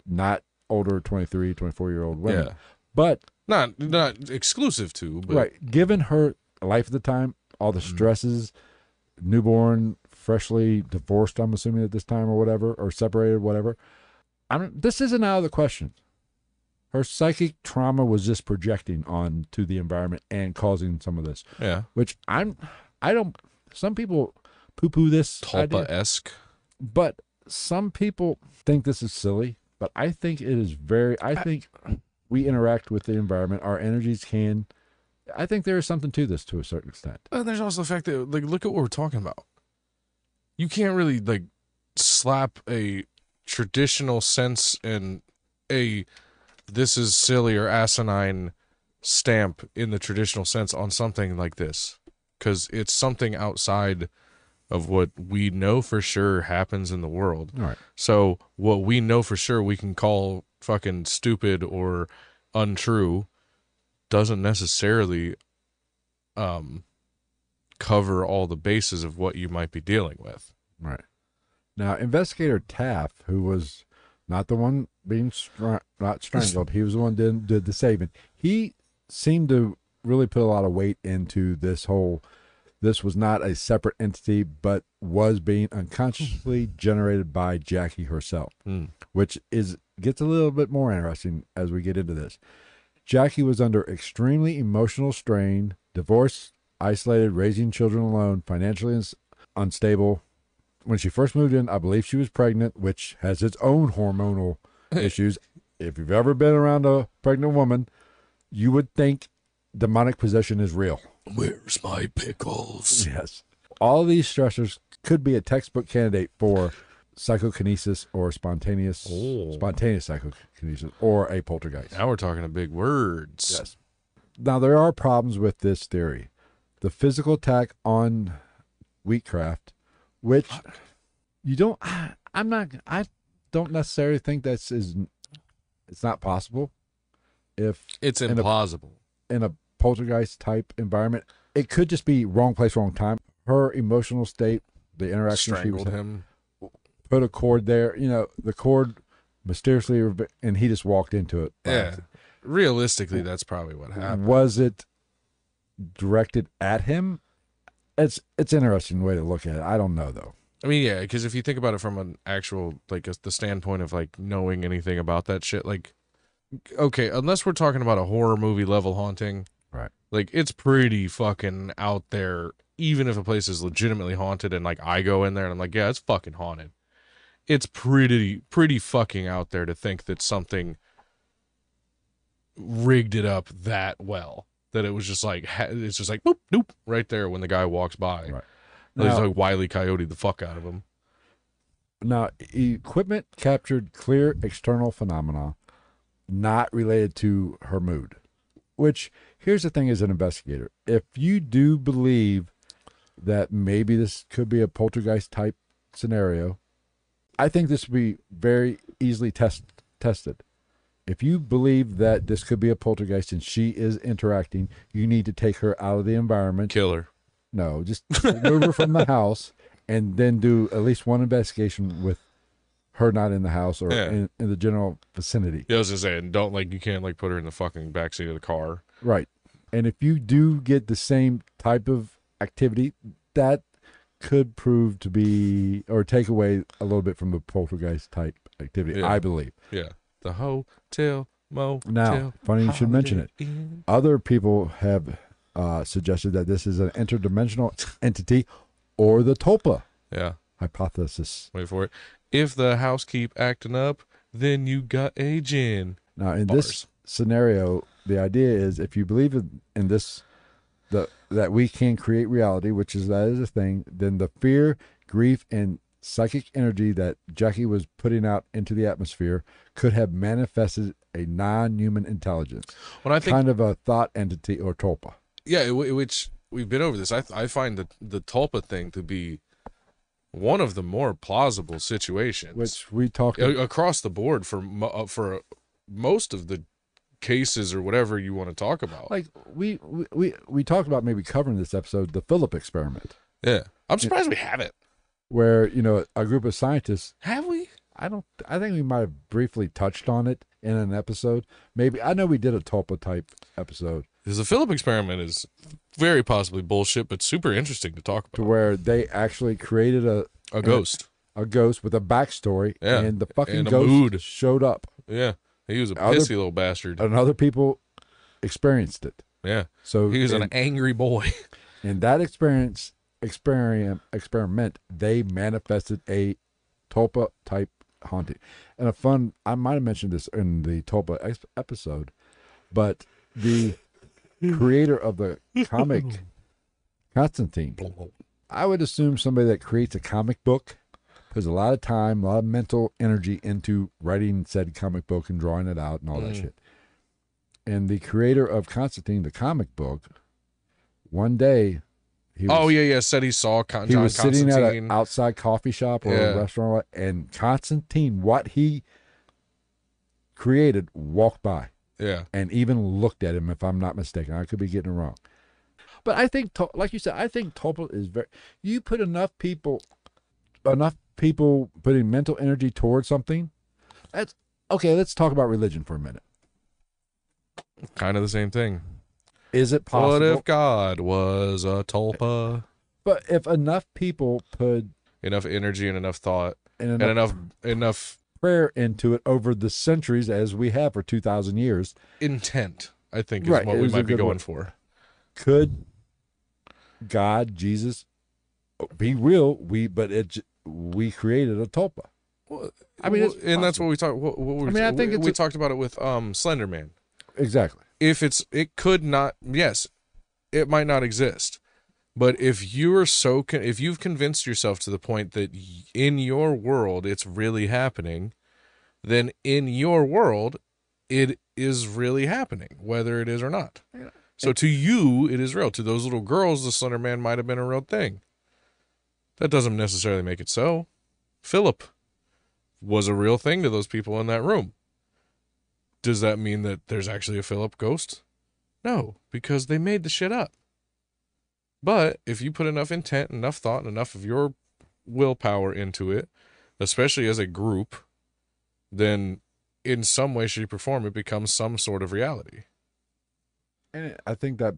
Not older 23, 24-year-old women. Yeah. But not exclusive to, but right. Given her life at the time, all the stresses, newborn, freshly divorced, I'm assuming at this time or whatever, or separated, whatever. This isn't out of the question. Her psychic trauma was just projecting onto the environment and causing some of this. Yeah. Which some people poo-poo this Tulpa-esque. But some people think this is silly. But I think it is I think we interact with the environment. Our energies can. I think there is something to this to a certain extent. There's also the fact that, like, look at what we're talking about. You can't really, like, slap a traditional sense and this is silly or asinine stamp in the traditional sense on something like this, because it's something outside of what we know for sure happens in the world. All right. So what we know for sure we can call fucking stupid or untrue doesn't necessarily cover all the bases of what you might be dealing with. Right. Now, Investigator Taff, who was not the one being not strangled, he was the one that did the saving. He seemed to really put a lot of weight into this whole. This was not a separate entity, but was being unconsciously generated by Jackie herself, which gets a little bit more interesting as we get into this. Jackie was under extremely emotional strain, divorced, isolated, raising children alone, financially unstable. When she first moved in, I believe she was pregnant, which has its own hormonal issues. If you've ever been around a pregnant woman, you would think demonic possession is real. Where's my pickles? Yes. All these stressors could be a textbook candidate for psychokinesis or spontaneous psychokinesis or a poltergeist. Now we're talking big words. Yes. Now there are problems with this theory. The physical attack on Wheatcraft, which You don't. I'm not. I don't necessarily think that's is. It's not possible. If It's implausible. In a poltergeist type environment, it could just be wrong place, wrong time. Her emotional state, the interaction she was Strangled him. put a cord there. You know, the cord mysteriously, and he just walked into it. Yeah. Realistically, that's probably what happened. Was it directed at him? It's an interesting way to look at it. I don't know though. I mean, yeah, because if you think about it from an actual, like, the standpoint of, like, knowing anything about that shit, like, okay, unless we're talking about a horror movie level haunting, right? Like, it's pretty fucking out there, even if a place is legitimately haunted and, like, I go in there and I'm like, yeah, it's fucking haunted. It's pretty fucking out there to think that something rigged it up that well. That it was just like, it's just like, boop, doop, right there when the guy walks by. Right. There's like Wile E. Coyote the fuck out of him. Now, equipment captured clear external phenomena not related to her mood. Which, here's the thing as an investigator. If you do believe that maybe this could be a poltergeist type scenario, I think this would be very easily tested. If you believe that this could be a poltergeist and she is interacting, you need to take her out of the environment. Kill her. No, just remove her from the house and then do at least one investigation with her not in the house or in the general vicinity. Yeah, I was just saying, don't, like, you can't, like, put her in the fucking backseat of the car. Right. And if you do get the same type of activity, that could prove to be, or take away a little bit from the poltergeist type activity, I believe. Yeah. The hotel, motel. Now, funny you should mention it. Other people have suggested that this is an interdimensional entity or the Tulpa hypothesis. Wait for it. If the house keep acting up, then you got a gin. Now, in this scenario, the idea is if you believe in this, that we can create reality, that is a thing, then the fear, grief, and psychic energy that Jackie was putting out into the atmosphere could have manifested a non-human intelligence. When I think, kind of a thought entity or Tulpa. Yeah, which we've been over this. I find the Tulpa thing to be one of the more plausible situations, which we talked across the board for most of the cases or whatever you want to talk about. Like we talked about maybe covering this episode, the Philip experiment. Yeah, I'm surprised we haven't. Where a group of scientists have we? I think we might have briefly touched on it in an episode. Maybe I know we did a Tulpa type episode. Because the Philip experiment is very possibly bullshit, but super interesting to talk about. To where they actually created a ghost. A ghost with a backstory, and the fucking and ghost mood. showed up. Yeah, he was a pissy little bastard. And other people experienced it. Yeah, so he was an angry boy. In that experiment, they manifested a Tulpa type haunting. And I might have mentioned this in the Tulpa episode, but the creator of the comic Constantine, I would assume somebody that creates a comic book puts a lot of time, a lot of mental energy into writing said comic book and drawing it out and all that shit. And the creator of Constantine, the comic book, one day said he saw he was sitting at an outside coffee shop or a restaurant, and Constantine, what he created, walked by. Yeah. And even looked at him, if I'm not mistaken. I could be getting it wrong. But I think, like you said, I think Tulpa is you put enough people putting mental energy towards something. That's okay. Let's talk about religion for a minute. Kind of the same thing. Is it possible? What if God was a Tulpa? But if enough people put enough energy and enough thought and enough prayer into it over the centuries, as we have for 2,000 years, intent, I think, is what we might be going for. Could God, Jesus, be real? We created a Tulpa. Well, I mean, and that's what we talked. We talked about it with Slender Man. Exactly. It could not. Yes, it might not exist. But if you've convinced yourself to the point that in your world it's really happening, then in your world it is really happening, whether it is or not. Yeah. So to you, it is real. To those little girls, the Slender Man might have been a real thing. That doesn't necessarily make it so. Philip was a real thing to those people in that room. Does that mean that there's actually a Philip ghost? No, because they made the shit up. But if you put enough intent, enough thought, and enough of your willpower into it, especially as a group, then in some way, shape, or form, it becomes some sort of reality. And I think that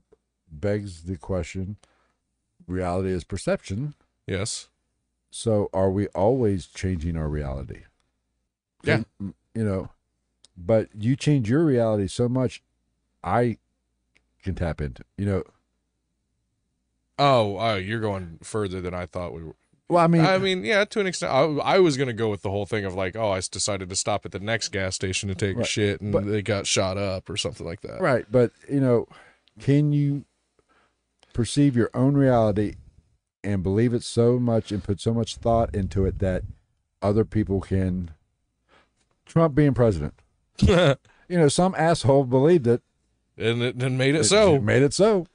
begs the question, reality is perception. Yes. So are we always changing our reality? Yeah. You know, but you change your reality so much, I can tap into, Oh, you're going further than I thought we were. Well, I mean, yeah, to an extent. I was going to go with the whole thing of like, oh, I decided to stop at the next gas station to take a shit and they got shot up or something like that. Right. But, can you perceive your own reality and believe it so much and put so much thought into it that other people can, Trump being president, some asshole believed it. And it made it so. It made it so.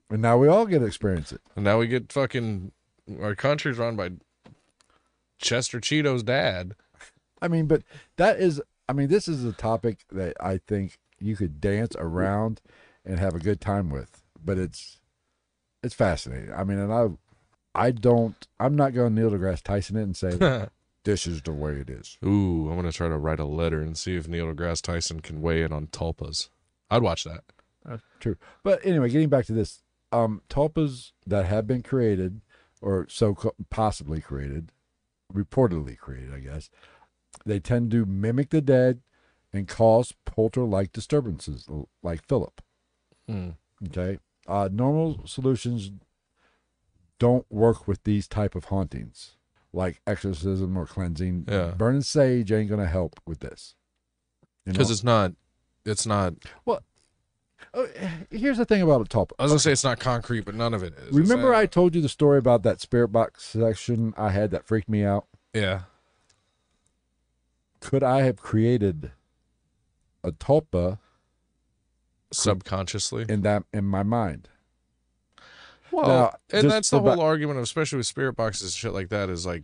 And now we all get to experience it. And now we get fucking, our country's run by Chester Cheeto's dad. But this is a topic that I think you could dance around and have a good time with, but it's fascinating. And I'm not going to Neil deGrasse Tyson it and say, this is the way it is. Ooh, I'm going to try to write a letter and see if Neil deGrasse Tyson can weigh in on tulpas. I'd watch that. True. But anyway, getting back to this, tulpas that have been created, or possibly created, reportedly created, I guess, they tend to mimic the dead and cause polter-like disturbances, like Philip. Okay? Normal solutions don't work with these type of hauntings, like exorcism or cleansing. Yeah. Burning sage ain't going to help with this. Because it's not. Well, here's the thing about a tulpa. I was going to say it's not concrete, but none of it is. Remember I told you the story about that spirit box section I had that freaked me out? Yeah. Could I have created a tulpa subconsciously in my mind? Well, now, and that's the whole argument, especially with spirit boxes and shit like that, is like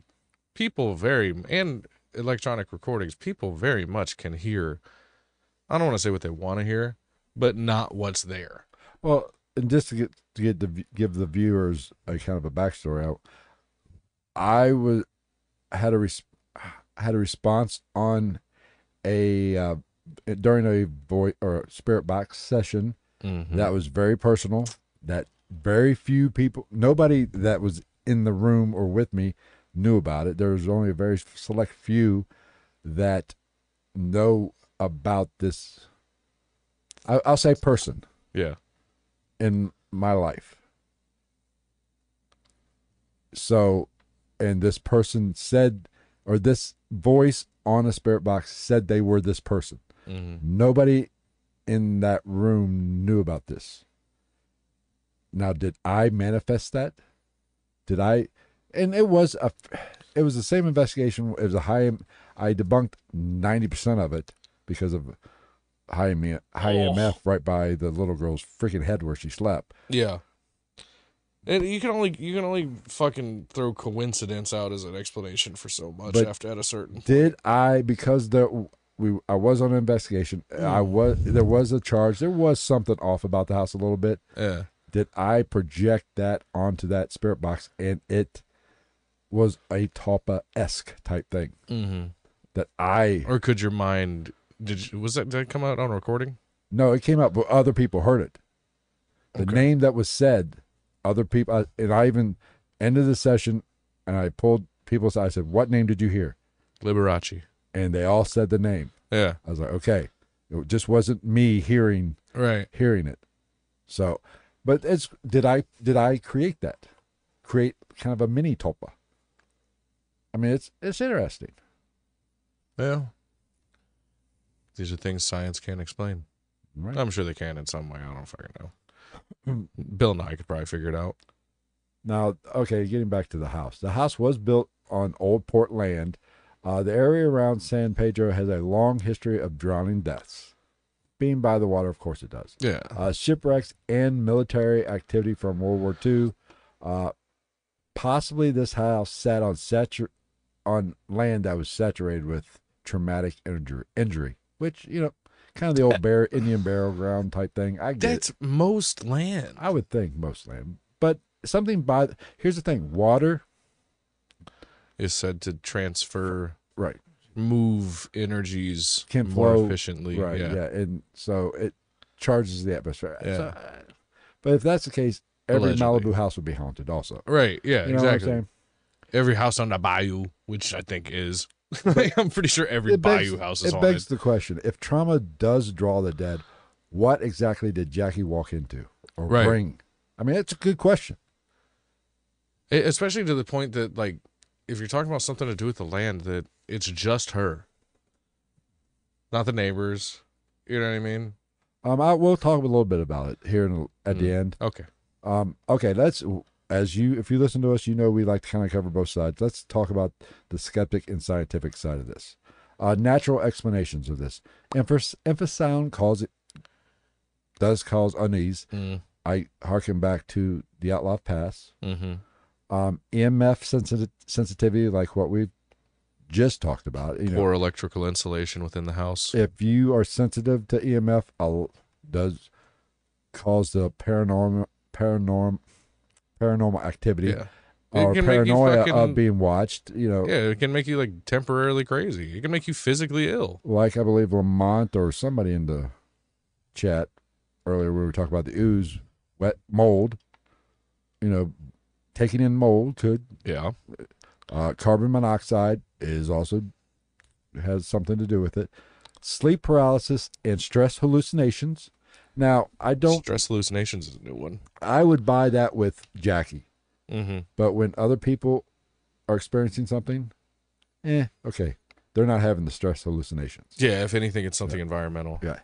people and electronic recordings, people very much can hear. I don't want to say what they want to hear, but not what's there. Well, and just to give the viewers a kind of a backstory, I had a response on during a voice or spirit box session that was very personal. That very few people, nobody that was in the room or with me, knew about it. There was only a very select few that know about this. I'll say person. Yeah. In my life. So, and this person said, or this voice on a spirit box said they were this person. Nobody in that room knew about this. Now, did I manifest that? Did I? And it was the same investigation. It was I debunked 90% of it because of high EMF right by the little girl's freaking head where she slept. Yeah. And you can only fucking throw coincidence out as an explanation for so much at a certain point. Did I, because I was on an investigation, there was a charge, there was something off about the house a little bit. Yeah. Did I project that onto that spirit box and it was a Tulpa-esque type thing? Or could your mind, did that come out on recording? No, it came out, but other people heard it. The name that was said, other people, and I even ended the session and I pulled people aside. I said, "What name did you hear?" Liberace. And they all said the name. Yeah. I was like, okay, it just wasn't me hearing it. So, but did I create that? Create kind of a mini Tulpa. I mean, it's interesting. Yeah. These are things science can't explain. Right. I'm sure they can in some way. I don't fucking know. Bill and I could probably figure it out. Now, okay, getting back to the house. The house was built on old port land. The area around San Pedro has a long history of drowning deaths. Being by the water, of course it does. Yeah. Shipwrecks and military activity from World War II. Possibly this house sat on on land that was saturated with traumatic injury, which, kind of the old Indian burial ground type thing. I get That's it. most land. I would think most land. But something here's the thing, water Is said to transfer, right, move energies can more flow efficiently. right, yeah, and so it charges the atmosphere. Yeah. So, but if that's the case, every Allegedly. Malibu house would be haunted also. Right, yeah, You know what I'm exactly. saying? Every house on the bayou, which I think is, like, I'm pretty sure every bayou house is It haunted. begs the question: if trauma does draw the dead, what exactly did Jackie walk into or Right. bring? I mean, it's a good question. Especially to the point that, like, if you're talking about something to do with the land, that it's just her, not the neighbors. You know what I mean? We'll talk a little bit about it here at the end. Okay. Okay, if you listen to us, we like to kind of cover both sides. Let's talk about the skeptic and scientific side of this. Natural explanations of this. Infrasound does cause unease. I harken back to the Outlaw Pass. Mm-hmm. EMF sensitivity, like what we've just talked about. Poor electrical insulation within the house. If you are sensitive to EMF, does cause the paranormal activity, Yeah. or paranoia of being watched. Yeah, it can make you, like, temporarily crazy. It can make you physically ill. Like I believe Lamont or somebody in the chat earlier, we were talking about the ooze, wet mold. Taking in mold could. Yeah. Carbon monoxide has something to do with it. Sleep paralysis and stress hallucinations. Now, Stress hallucinations is a new one. I would buy that with Jackie. Mm-hmm. But when other people are experiencing something, okay. They're not having the stress hallucinations. Yeah, if anything, it's something environmental. Yeah.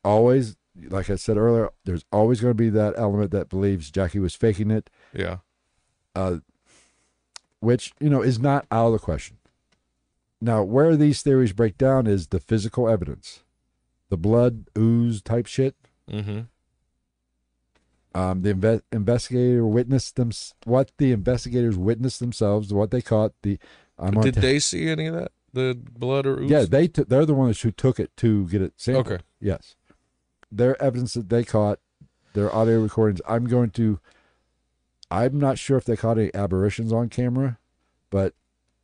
Always, like I said earlier, there's always going to be that element that believes Jackie was faking it. Yeah. Which, is not out of the question. Now, where these theories break down is the physical evidence. The blood, ooze type shit. Mm-hmm. The investigator witnessed what the investigators witnessed themselves, what they caught. Did they see any of that? The blood or ooze? Yeah, they're the ones who took it to get it sampled. Okay. Yes. Their evidence that they caught, their audio recordings. I'm not sure if they caught any aberrations on camera, but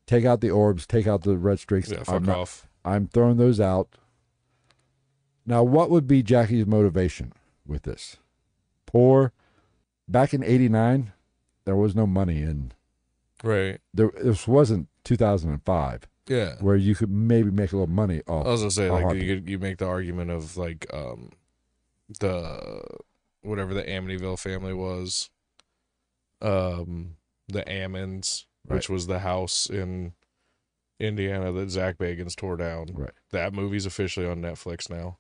take out the orbs, take out the red streaks. Yeah, fuck off. I'm throwing those out. Now, what would be Jackie's motivation with this? Poor. Back in '89, there was no money in. Right. This wasn't 2005. Yeah. Where you could maybe make a little money off. I was gonna say, like, you make the argument of, like, the whatever the Amityville family was, the Ammons, which was the house in Indiana that Zach Bagans tore down. Right. That movie's officially on Netflix now.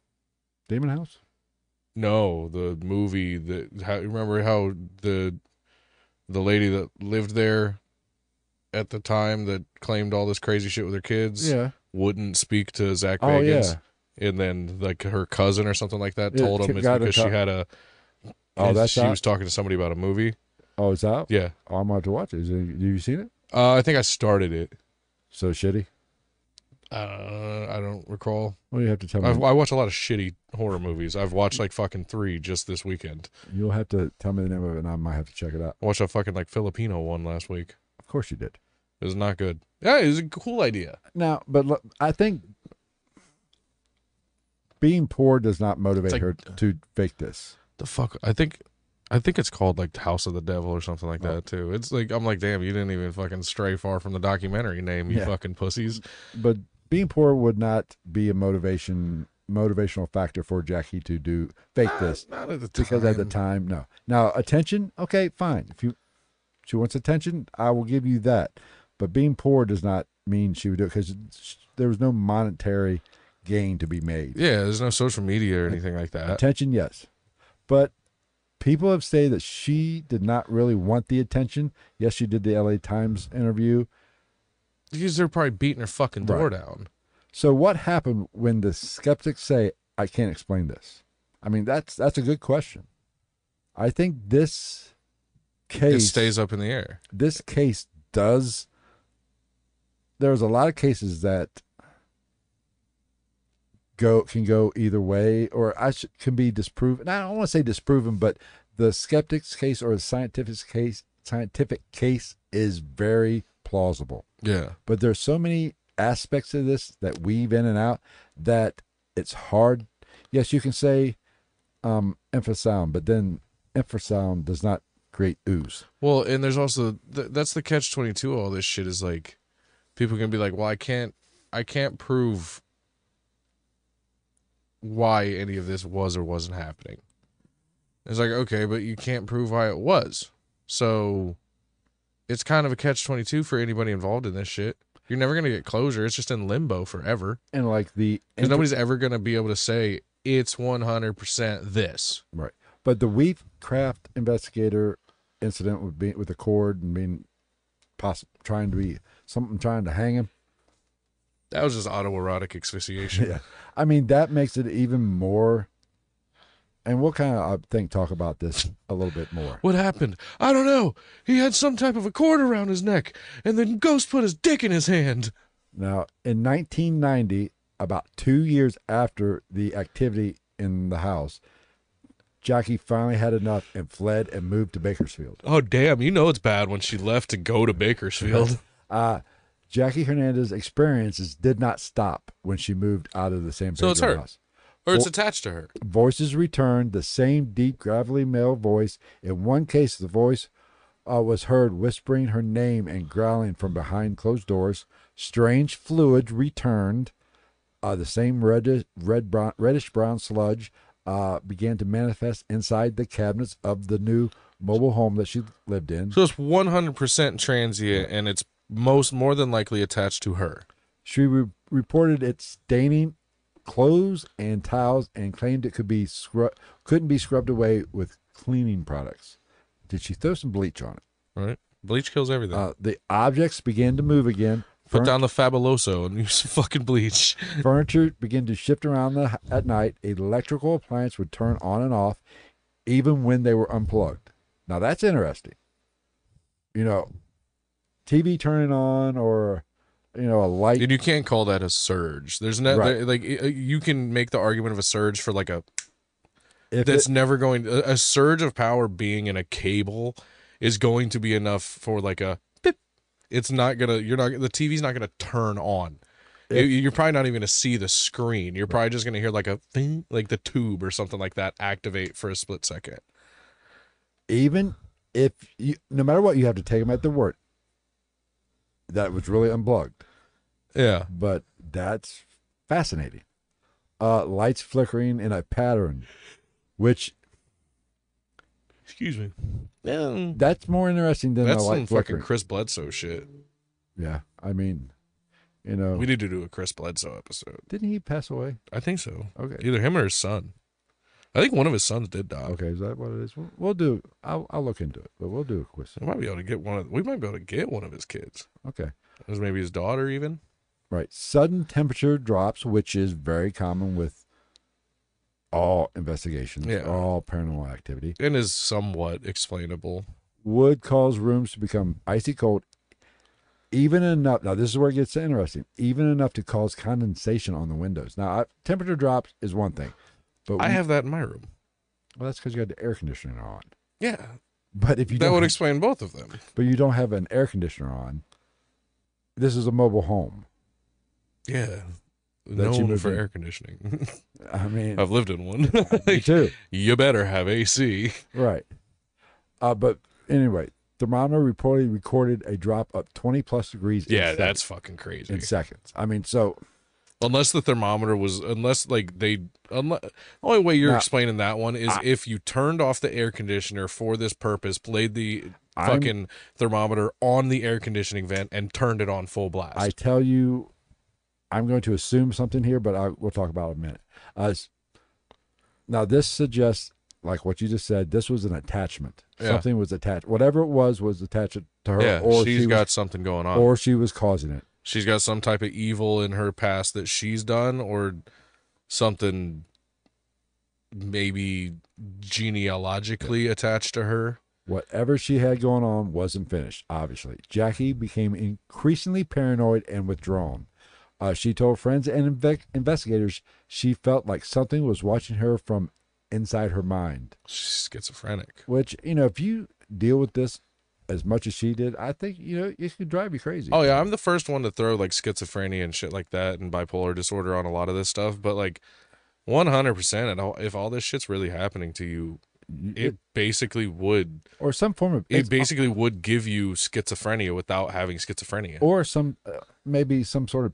Demon House? No, the movie remember how the lady that lived there at the time that claimed all this crazy shit with her kids wouldn't speak to Zach Bagans, and then, like, her cousin or something like that told him it's because she had she was talking to somebody about a movie. Oh, it's out? Yeah. Oh, I'm going to have to watch it. Have you seen it? I think I started it. So shitty? I don't recall. Well, you have to tell me. I watch a lot of shitty horror movies. I've watched, like, fucking 3 just this weekend. You'll have to tell me the name of it, and I might have to check it out. I watched a fucking, like, Filipino one last week. Of course you did. It was not good. Yeah, it was a cool idea. Now, but look, I think being poor does not motivate her to fake this. The fuck? I think it's called, like, House of the Devil or something like that, too. It's like, I'm like, damn, you didn't even fucking stray far from the documentary name, you fucking pussies. But being poor would not be a motivational factor for Jackie to fake this. Not at the time. Because at the time, no. Now, attention, okay, fine. If she wants attention, I will give you that. But being poor does not mean she would do it, because there was no monetary gain to be made. Yeah, there's no social media or anything like that. Attention, yes. But people have said that she did not really want the attention. Yes, she did the LA Times interview. Because they're probably beating her fucking door down. So what happened when the skeptics say, I can't explain this? I mean, that's a good question. I think this case... It stays up in the air. This case does there's a lot of cases that can go either way, or can be disproven. I don't want to say disproven, but the skeptic's case or the scientific case is very plausible. Yeah. But there's so many aspects of this that weave in and out that it's hard. Yes, you can say infrasound, but then infrasound does not create ooze. Well, and there's also that's the catch-22. All this shit is like, people can be like, well, I can't prove why any of this was or wasn't happening. It's like, okay, but you can't prove why it was. So it's kind of a catch-22 for anybody involved in this shit. You're never going to get closure. It's just in limbo forever. And like because nobody's ever going to be able to say it's 100% this. Right. But the Wheatcraft investigator incident with the cord and being trying to hang him. That was just autoerotic asphyxiation. Yeah. I mean, that makes it even more. And we'll kind of, I think, talk about this a little bit more. What happened? I don't know. He had some type of a cord around his neck, and the ghost put his dick in his hand. Now, in 1990, about 2 years after the activity in the house, Jackie finally had enough and fled and moved to Bakersfield. Oh, damn. You know it's bad when she left to go to Bakersfield. Jackie Hernandez's experiences did not stop when she moved out of the San Pedro it's her. house. Or it's attached to her. Voices returned, the same deep, gravelly male voice. In one case, the voice was heard whispering her name and growling from behind closed doors. Strange fluid returned. The same reddish-brown sludge began to manifest inside the cabinets of the new mobile home that she lived in. So it's 100% transient, and it's more than likely attached to her. She reported it staining clothes and towels and claimed it couldn't be scrubbed away with cleaning products. Did she throw some bleach on it? Right. Bleach kills everything. The objects began to move again. Put down the Fabuloso and use some fucking bleach. Furniture began to shift around at night. Electrical appliances would turn on and off even when they were unplugged. Now that's interesting. TV turning on or a light. And you can't call that a surge. There's like you can make the argument of a surge for like never going. A surge of power being in a cable is going to be enough for like a beep. It's not gonna. The TV's not gonna turn on. You're probably not even gonna see the screen. You're probably just gonna hear like a thing, like the tube or something like that activate for a split second. Even if no matter what, you have to take them at their word. That was really unplugged. Yeah. But that's fascinating. Lights flickering in a pattern, which... Excuse me. That's more interesting than that's the light some flickering. fucking Chris Bledsoe shit. Yeah. I mean, we need to do a Chris Bledsoe episode. Didn't he pass away? I think so. Okay. Either him or his son. I think one of his sons did die. Okay, is that what it is? We'll do. I'll look into it, but we'll do a quiz. We might be able to get one of his kids. Okay. As maybe his daughter even. Right. Sudden temperature drops, which is very common with all investigations, all paranormal activity. And is somewhat explainable. Would cause rooms to become icy cold, even enough. Now, this is where it gets interesting. Even enough to cause condensation on the windows. Now, temperature drops is one thing. But I have that in my room. Well, that's because you got the air conditioner on. Yeah. But if you that would explain both of them. But you don't have an air conditioner on. This is a mobile home. Yeah. Known for air conditioning. I mean, I've lived in one. Me too. You better have AC. Right. But anyway, thermometer reportedly recorded a drop of 20 plus degrees. Yeah, that's fucking crazy. In seconds. I mean, so. Unless the thermometer was, the only way you're explaining that one is if you turned off the air conditioner for this purpose, played the fucking thermometer on the air conditioning vent, and turned it on full blast. I tell you, I'm going to assume something here, but we'll talk about it in a minute. Now, this suggests, like what you just said, this was an attachment. Yeah. Something was attached. Whatever it was attached to her. Yeah, or she's got something going on. Or she was causing it. She's got some type of evil in her past that she's done, or something maybe genealogically attached to her. Whatever she had going on wasn't finished, obviously. Jackie became increasingly paranoid and withdrawn. She told friends and investigators she felt like something was watching her from inside her mind. She's schizophrenic. Which, if you deal with this as much as she did, I think, it could drive you crazy. Oh, yeah, I'm the first one to throw, like, schizophrenia and shit like that and bipolar disorder on a lot of this stuff. But, like, 100%, if all this shit's really happening to you, it basically would, or some form of, it basically would give you schizophrenia without having schizophrenia, or some maybe some sort of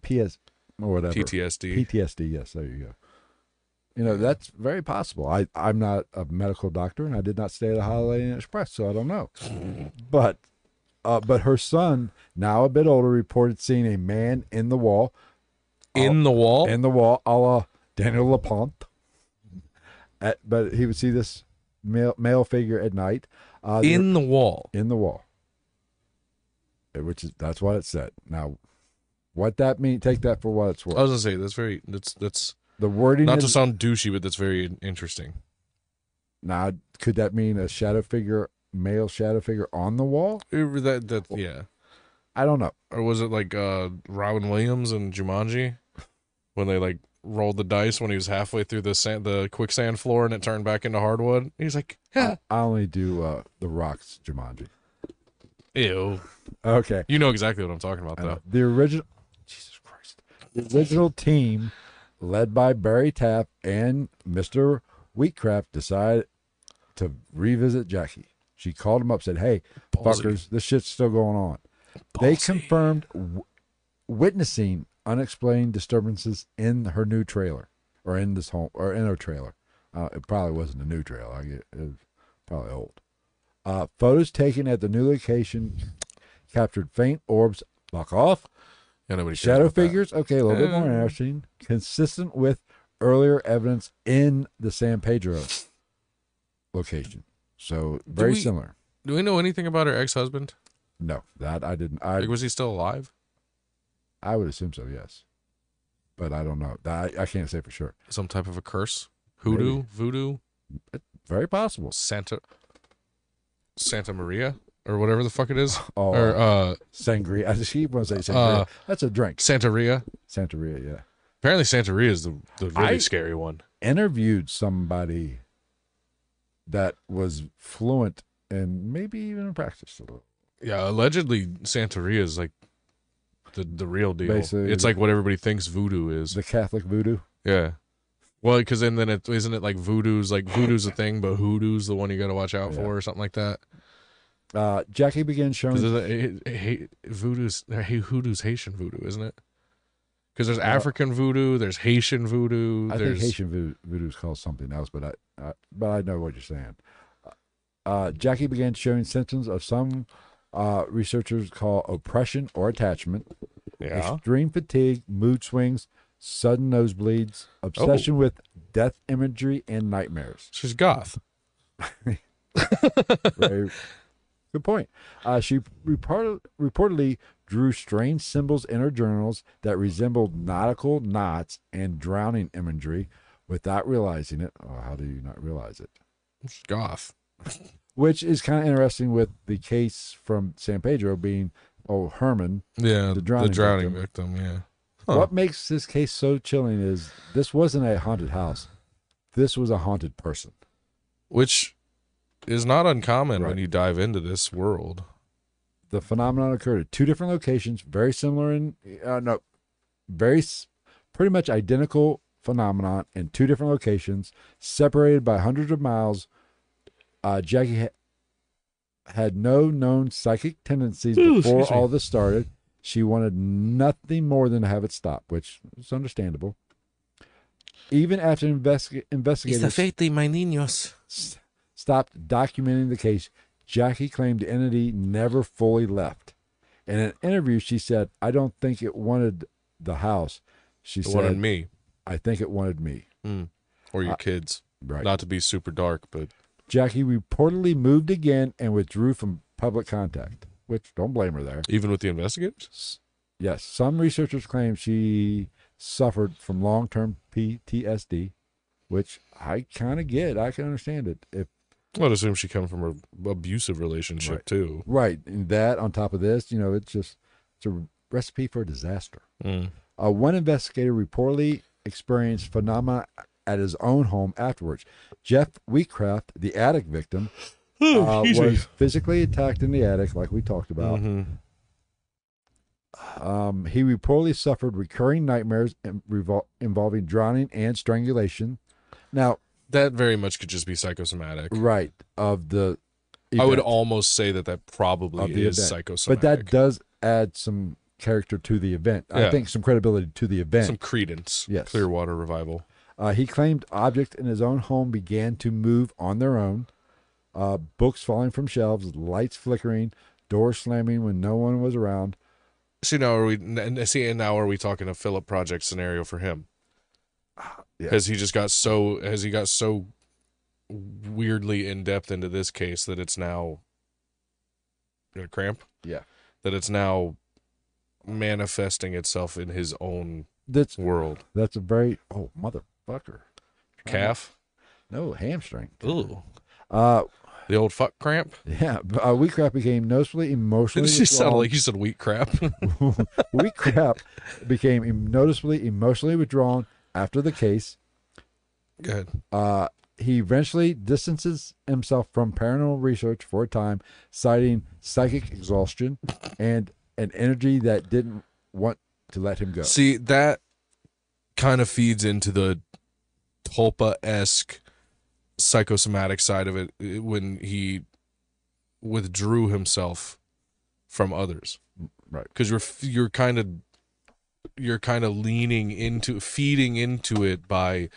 or whatever PTSD. Yes, there you go. That's very possible. I'm not a medical doctor, and I did not stay at a Holiday Inn Express, so I don't know. But her son, now a bit older, reported seeing a man in the wall, a la Daniel LaPlante. But he would see this male figure at night. In the wall. That's what it said. Now, what that means, take that for what it's worth. I was gonna say that's the wording. Not to sound douchey, but that's very interesting. Now, could that mean a male shadow figure on the wall? Yeah. I don't know. Or was it like Robin Williams and Jumanji when they like rolled the dice when he was halfway through the quicksand floor and it turned back into hardwood? He's like, yeah. I only do the Rock's Jumanji. Ew. Okay. You know exactly what I'm talking about, though. The original team, led by Barry Tapp and Mr. Wheatcraft, decided to revisit Jackie. She called him up, said, "Hey, fuckers, this shit's still going on." They confirmed witnessing unexplained disturbances in her new trailer, or in this home, or in her trailer. It probably wasn't a new trailer. It was probably old. Photos taken at the new location captured faint orbs, fuck off, shadow figures. Okay, a little bit more interesting, consistent with earlier evidence in the San Pedro location. So very similar. Do we know anything about her ex-husband? No, that I didn't. Was he still alive? I would assume so, yes, but I don't know. I can't say for sure. Some type of a curse, hoodoo, voodoo. Very possible. Santa Maria or whatever the fuck it is. Or sangria. She wants to say sangria. That's a drink. Santeria, yeah. Apparently Santeria is the really scary one. Interviewed somebody that was fluent and maybe even practiced a little. Yeah, allegedly Santeria is like the real deal. Basically, it's like what everybody thinks voodoo is. The Catholic voodoo. Yeah. Well, because then isn't it like voodoo's a thing, but hoodoo's the one you got to watch out for, or something like that. Jackie began showing hoodoo's Haitian voodoo, isn't it? Because there's African voodoo, there's Haitian voodoo. I think Haitian voodoo is called something else, but I know what you're saying. Jackie began showing symptoms of some researchers call oppression or attachment, extreme fatigue, mood swings, sudden nosebleeds, obsession with death imagery, and nightmares. She's goth. Very good point. She reportedly drew strange symbols in her journals that resembled nautical knots and drowning imagery without realizing it. Oh, how do you not realize it? She's goth. Which is kind of interesting with the case from San Pedro being, Herman. Yeah, the drowning victim, yeah. Huh. What makes this case so chilling is this wasn't a haunted house. This was a haunted person. Which is not uncommon when you dive into this world. The phenomenon occurred at two different locations, very similar pretty much identical phenomenon in two different locations, separated by hundreds of miles. Jackie had no known psychic tendencies before all this started. She wanted nothing more than to have it stop, which is understandable. Even after investigators stopped documenting the case, Jackie claimed the entity never fully left. In an interview, she said, "I don't think it wanted the house." She said, wanted me. "I think it wanted me." Or your kids. Right. Not to be super dark, but... Jackie reportedly moved again and withdrew from public contact, which don't blame her there. Even with the investigators? Yes. Some researchers claim she suffered from long-term PTSD, which I kind of get. I can understand it. I'd assume she comes from an abusive relationship Right. too. Right. And that on top of this, it's a recipe for disaster. Mm. One investigator reportedly experienced phenomena at his own home afterwards. Jeff Wheatcraft, the attic victim, was physically attacked in the attic, like we talked about. Mm-hmm. He reportedly suffered recurring nightmares involving drowning and strangulation. Now, that very much could just be psychosomatic. Right. Of the event. I would almost say that probably is psychosomatic. But that does add some character to the event. Yeah. I think some credibility to the event. Some credence. Yes. Clearwater Revival. He claimed objects in his own home began to move on their own. Books falling from shelves, lights flickering, doors slamming when no one was around. See, now are we talking a Philip Project scenario for him? Yeah. Has he got so weirdly in depth into this case that it's now cramp? Yeah. That it's now manifesting itself in his own world. That's a very motherfucker. Calf? No, hamstring. Ooh. The old fuck cramp? Yeah. Wheatcraft became noticeably emotionally It just sounded like you said wheat crap. Wheatcraft became noticeably emotionally withdrawn after the case. Go ahead. He eventually distances himself from paranormal research for a time, citing psychic exhaustion and an energy that didn't want to let him go. See, that kind of feeds into the Tulpa-esque psychosomatic side of it when he withdrew himself from others. Right. Because you're kind of feeding into it by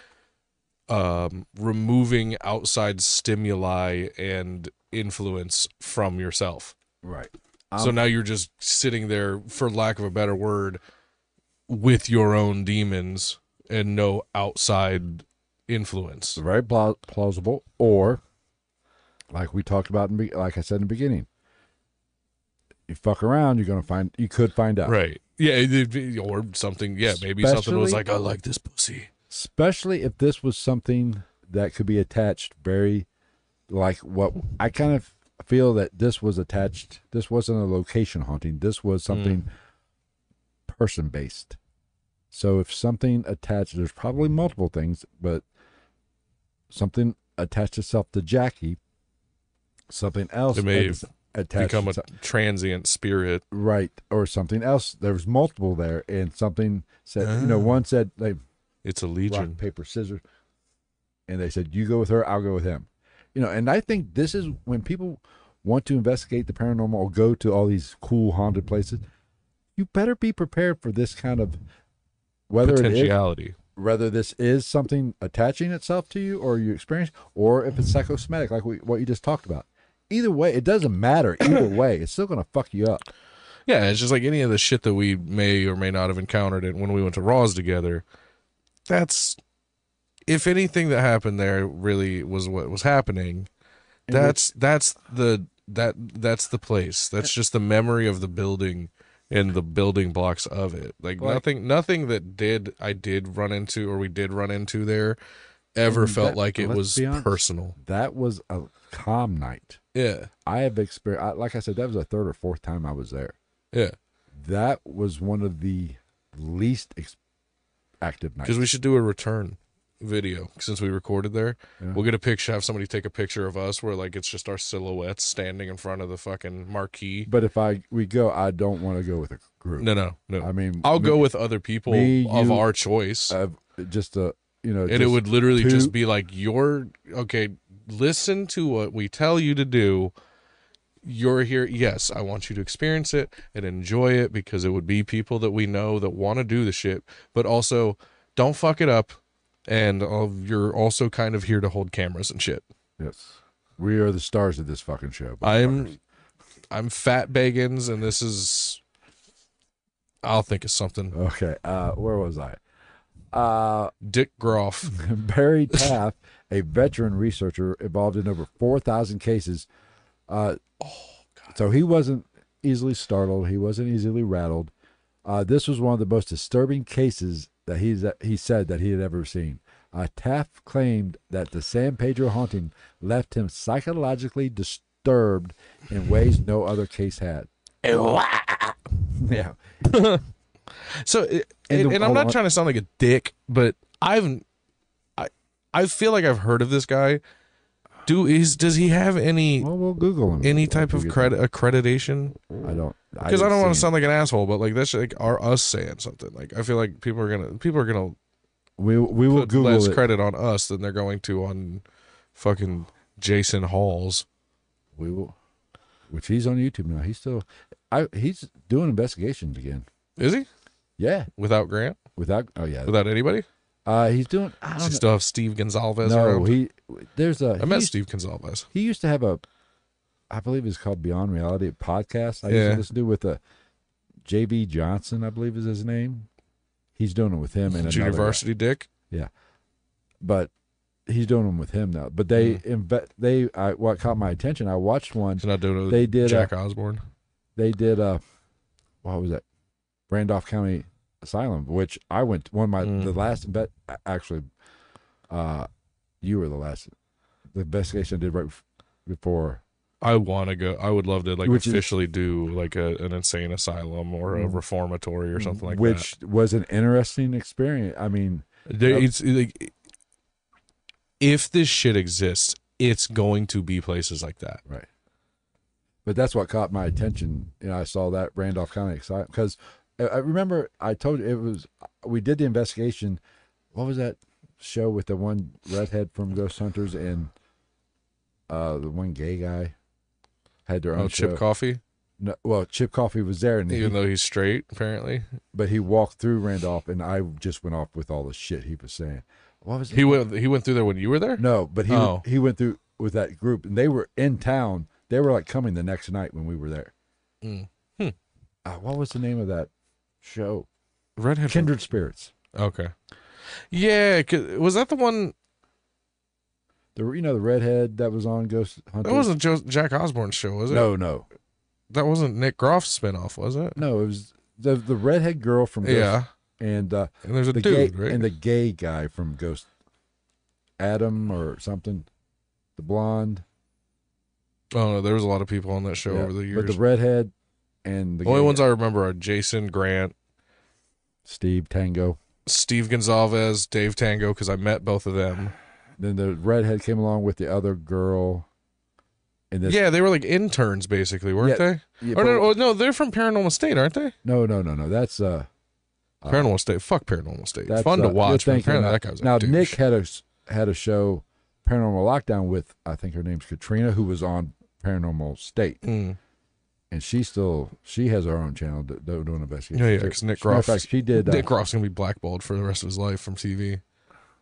removing outside stimuli and influence from yourself. Right. So now you're just sitting there, for lack of a better word, with your own demons and no outside influence. Very plausible. Or, like we talked about, like I said in the beginning, you fuck around, you could find out. Right. Yeah, or something. Yeah, maybe something was like, I like this pussy. Especially if this was something that could be attached very, like what I kind of feel that this was attached. This wasn't a location haunting. This was something person based. So if something attached, there's probably multiple things, but something attached itself to Jackie, something else It may attached become a transient spirit. Right. Or something else. There was multiple there, and something said, one said, like, it's a legion. Rock, paper, scissors. And they said, you go with her, I'll go with him. And I think this is when people want to investigate the paranormal or go to all these cool haunted places, you better be prepared for this kind of potentiality. Whether this is something attaching itself to you or you experience, or if it's psychosomatic, like what you just talked about. Either way, it doesn't matter. Either way, it's still going to fuck you up. Yeah, it's just like any of the shit that we may or may not have encountered when we went to Raws together. That's, if anything that happened there really was what was happening, that's the place. That's just the memory of the building and the building blocks of it. Like nothing that I did run into or we did run into there ever felt like it was personal. That was a calm night. Yeah. I have experienced, like I said, that was the third or fourth time I was there. Yeah. That was one of the least active nights. Because we should do a return video since we recorded there. Yeah. We'll get a picture, have somebody take a picture of us where like it's just our silhouettes standing in front of the fucking marquee. But if we go, I don't want to go with a group. No. I mean, I'll go with other people of our choice. Just and it would literally just be like, listen to what we tell you to do. You're here. Yes, I want you to experience it and enjoy it because it would be people that we know that want to do the shit, but also don't fuck it up. And you're also kind of here to hold cameras and shit. Yes. We are the stars of this fucking show. I'm Fat Bagans, and this is... I'll think of something. Okay. Where was I? Dick Groff. Barry Taft, a veteran researcher involved in over 4,000 cases. God. So he wasn't easily startled. He wasn't easily rattled. This was one of the most disturbing cases that he said that he had ever seen. Taft claimed that the San Pedro haunting left him psychologically disturbed in ways no other case had. Yeah. So, and I'm not trying to sound like a dick, but I feel like I've heard of this guy. Does he have any? Well, we'll Google him. Any type of accreditation? I don't. Because I don't want to sound like an asshole, but like that's like us saying something. Like I feel like people are gonna. We will put Google less it. credit on us than they're going to on fucking Jason Halls. We will. Which he's on YouTube now. He's doing investigations again. Is he? Yeah. Without Grant? Without anybody? He's doing. I don't know. Still have Steve Gonzalez. No, around? I met Steve Gonzalez. He used to have I believe it's called Beyond Reality podcast. I used to listen to with J.B. Johnson, I believe is his name. He's doing it with him and Junior Varsity Dick. Yeah, but he's doing them with him now. But what caught my attention, I watched one. He's not doing it they did Jack Osborne. They did what was that? Randolph County Asylum, which I went the last actually you were the last the investigation I did right before. I want to go. I would love to officially do like an insane asylum or a reformatory or something like that. Which was an interesting experience. I mean, it's like, if this shit exists, it's going to be places like that, right? But that's what caught my attention. I saw that Randolph County Asylum because I remember I told you we did the investigation. What was that show with the one redhead from Ghost Hunters and the one gay guy had their own show. Chip Coffey? No, well, Chip Coffey was there, and even though he's straight, apparently. But he walked through Randolph, and I just went off with all the shit he was saying. What was it? He went through there when you were there? No, but he went through with that group, and they were in town. They were like coming the next night when we were there. What was the name of that show? Redhead. Kindred Spirits. Okay. Yeah, was that the one? The redhead that was on Ghost Hunters. That wasn't Jack Osborne's show, was it? No. That wasn't Nick Groff's spinoff, was it? No, it was the redhead girl from Ghost. Yeah. And there's a dude, right? And the gay guy from Ghost, Adam or something, the blonde. Oh no, there was a lot of people on that show over the years. But the redhead and the only ones I remember are Jason Grant, Steve Tango, Steve Gonzalez, Dave Tango, because I met both of them. Then the redhead came along with the other girl. And they were like interns, basically, weren't they? Yeah, no, they're from Paranormal State, aren't they? No. That's Paranormal State. Fuck Paranormal State. It's that's fun to watch. But apparently that guy's now. A douche. Nick had a show, Paranormal Lockdown, with I think her name's Katrina, who was on Paranormal State, and she has her own channel doing investigations. Yeah, because Nick Groff. In fact, she did. Nick Groff's gonna be blackballed for the rest of his life from TV.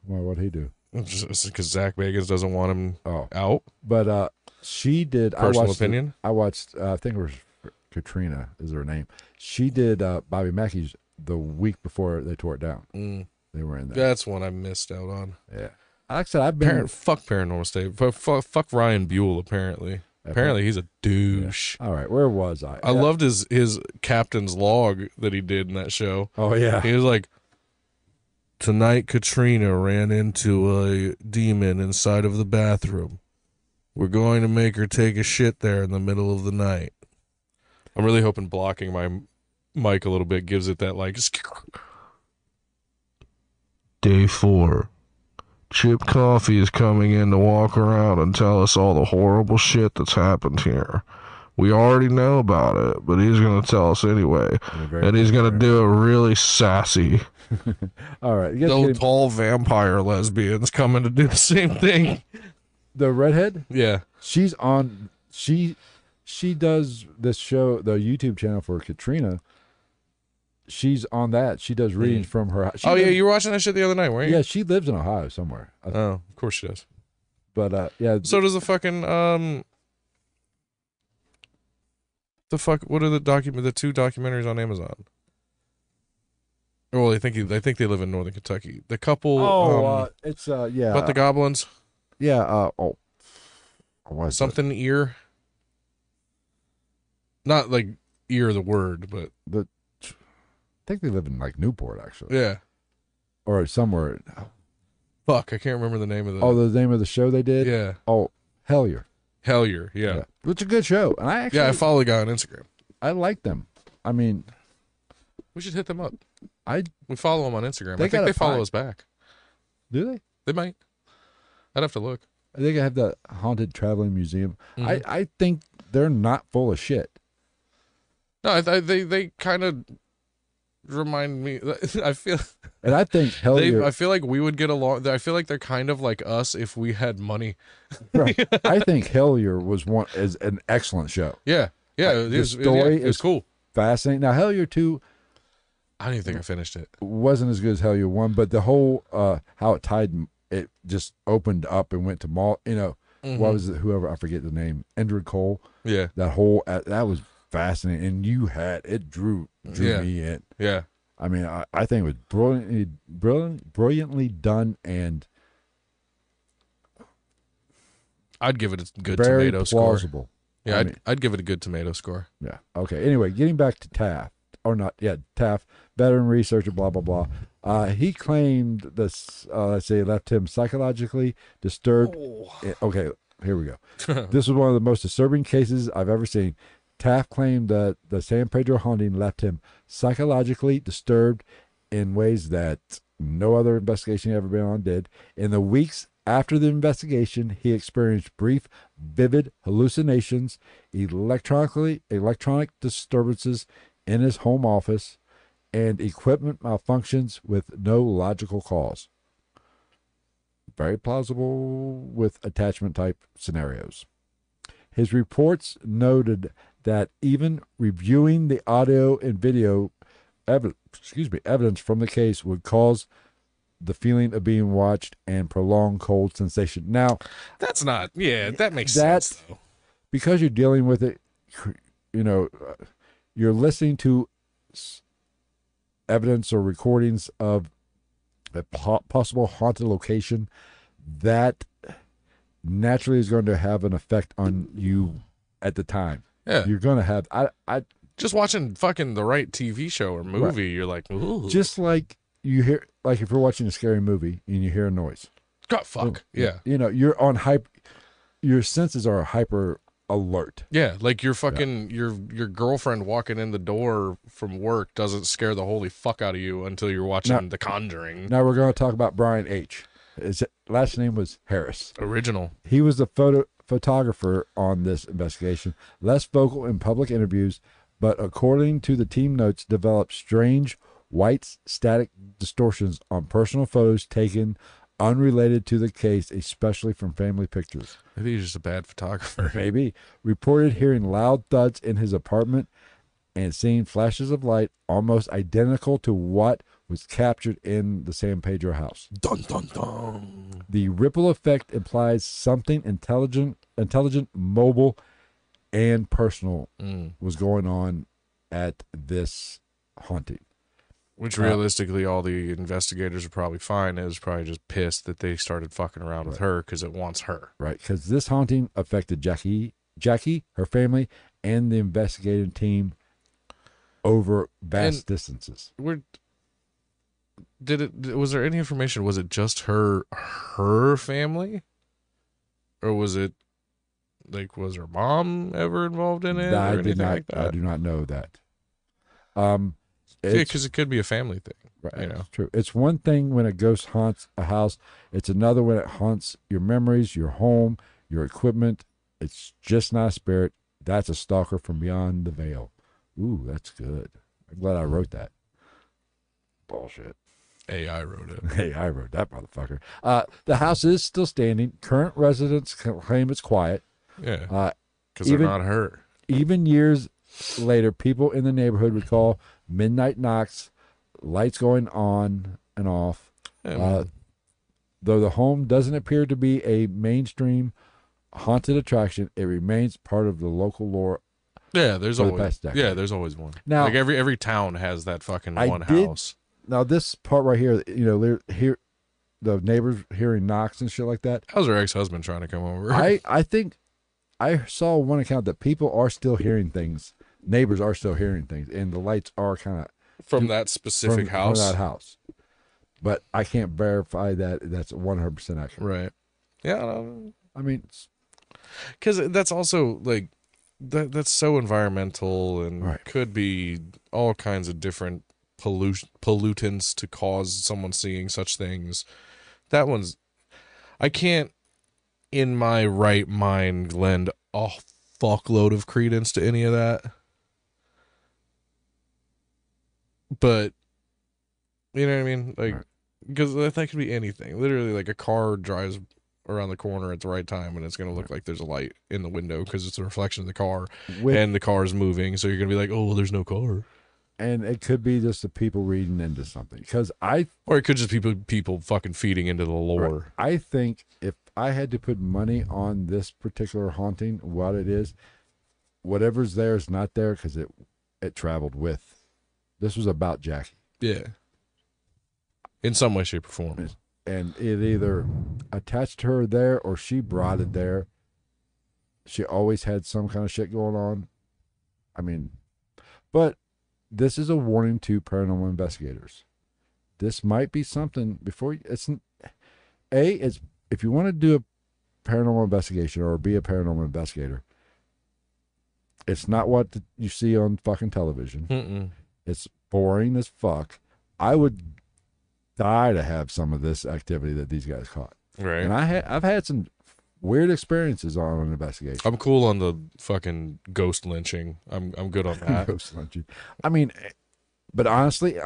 Well, what'd he do? Just because Zach Bagans doesn't want him out. But she did. Personal opinion. I watched. I think it was Katrina is her name. She did Bobby Mackey's the week before they tore it down. They were in there. That's one I missed out on. Yeah. Like I said, I've been fuck Paranormal State. Fuck Ryan Buell. Apparently he's a douche. Yeah. All right, where was I? I loved his captain's log that he did in that show. Oh yeah. He was like, tonight Katrina ran into a demon inside of the bathroom. We're going to make her take a shit there in the middle of the night. I'm really hoping blocking my mic a little bit gives it that like. Day 4. Chip Coffey is coming in to walk around and tell us all the horrible shit that's happened here. We already know about it, but he's going to tell us anyway. And he's going to do it really sassy. All right. Those tall vampire lesbians coming to do the same thing. The redhead? Yeah. She's on. She does this show, the YouTube channel for Katrina. She's on that. She does readings from her house. Yeah, you were watching that shit the other night, weren't you? Yeah, she lives in Ohio somewhere. Oh, of course she does. But yeah. So does the fucking what are the two documentaries on Amazon? Well, I think they live in Northern Kentucky. The couple it's yeah. About the goblins? Yeah, something ear. Not like ear the word, but I think they live in like Newport, actually. Yeah. Or somewhere. Fuck, I can't remember the name of the. Oh, the name of the show they did? Yeah. Oh, Hellier. Hellier, yeah. It's a good show. And I follow the guy on Instagram. I like them. I mean, we should hit them up. We follow them on Instagram. I think they follow us back. Do they? They might. I'd have to look. I think I have the Haunted Traveling Museum. I think they're not full of shit. No, they kind of remind me. I feel, and I think Hellier. I feel like we would get along. I feel like they're kind of like us if we had money. Right. I think Hellier is an excellent show. Yeah, the story is cool, fascinating. Now Hellier 2, I don't even think I finished it. Wasn't as good as Hellier 1, but the whole how it just opened up and went to mall. You know, what was it? Whoever, I forget the name, Endred Cole. Yeah, that was fascinating, and it drew me in. Yeah, I mean, I think it was brilliantly done, and I'd give it a good very tomato plausible score. Yeah, I'd give it a good tomato score. Yeah. Okay. Anyway, getting back to Taft, Taft, veteran researcher, blah blah blah. He claimed this. Let's say, left him psychologically disturbed. Okay, here we go. This was one of the most disturbing cases I've ever seen. Taft claimed that the San Pedro Haunting left him psychologically disturbed in ways that no other investigation he ever been on did. In the weeks after the investigation, he experienced brief, vivid hallucinations, electronic disturbances in his home office, and equipment malfunctions with no logical cause. Very plausible with attachment type scenarios. His reports noted that even reviewing the audio and video evidence from the case would cause the feeling of being watched and prolonged cold sensation. Now, that's not, that makes sense, though. Because you're dealing with it, you're listening to evidence or recordings of a possible haunted location that naturally is going to have an effect on you at the time. Yeah. You're going to have, I just watching fucking the right TV show or movie, You're like, ooh. Just like you hear, like if you're watching a scary movie and you hear a noise. God, fuck. Yeah. You're on your senses are hyper alert. Yeah. Like your fucking, your girlfriend walking in the door from work doesn't scare the holy fuck out of you until you're watching The Conjuring. Now we're going to talk about Brian H. His last name was Harris. Original. He was the photographer on this investigation, less vocal in public interviews, but according to the team notes, developed strange white static distortions on personal photos taken unrelated to the case, especially from family pictures. Maybe he's just a bad photographer. Maybe. Reported hearing loud thuds in his apartment and seeing flashes of light almost identical to what was captured in the San Pedro house. Dun, dun, dun. The ripple effect implies something intelligent, mobile, and personal was going on at this haunting. Which realistically, all the investigators are probably fine. Is probably just pissed that they started fucking around with her because it wants her. Right, because this haunting affected Jackie, her family, and the investigating team over vast distances. Was there any information? Was it just her family, or was it like, was her mom ever involved in it? I or anything like that? I do not know that. Because it could be a family thing. Right. It's true. It's one thing when a ghost haunts a house. It's another when it haunts your memories, your home, your equipment. It's just not a spirit. That's a stalker from beyond the veil. Ooh, that's good. I'm glad I wrote that. Bullshit. AI wrote it. AI wrote that motherfucker. The house is still standing. Current residents claim it's quiet. Yeah. Because they're not her. Even years later, people in the neighborhood recall midnight knocks, lights going on and off. Though the home doesn't appear to be a mainstream haunted attraction, it remains part of the local lore. Yeah, there's always one. Now, like every town has that fucking house. Now this part right here, here the neighbors hearing knocks and shit like that. How's her ex-husband trying to come over? I think I saw one account that people are still hearing things. Neighbors are still hearing things, and the lights are kind of from that specific house. From that house. but I can't verify that that's 100% accurate. Right. Yeah. I mean, Because that's also like that's so environmental and right. could be all kinds of different pollutants to cause someone seeing such things. That one's I can't in my right mind lend a fuckload of credence to any of that. But you know what I mean? Like, because that could be anything. Literally, like a car drives around the corner at the right time and it's going to look like there's a light in the window because it's a reflection of the car and the car is moving. So you're going to be like, oh, well, there's no car. And it could be just the people reading into something. Because or it could just be people fucking feeding into the lore. I think if I had to put money on this particular haunting, what it is, whatever's there is not there because it traveled with. This was about Jackie. Yeah. In some way, shape, or form. And it either attached her there or she brought it there. She always had some kind of shit going on. I mean, but this is a warning to paranormal investigators. This might be something before it's if you want to do a paranormal investigation or be a paranormal investigator, it's not what you see on fucking television. Mm-mm. It's boring as fuck. I would die to have some of this activity that these guys caught. Right. And I've had some weird experiences on an investigation. I'm cool on the fucking ghost lynching. I'm good on that. Ghost lynching. I mean, but honestly,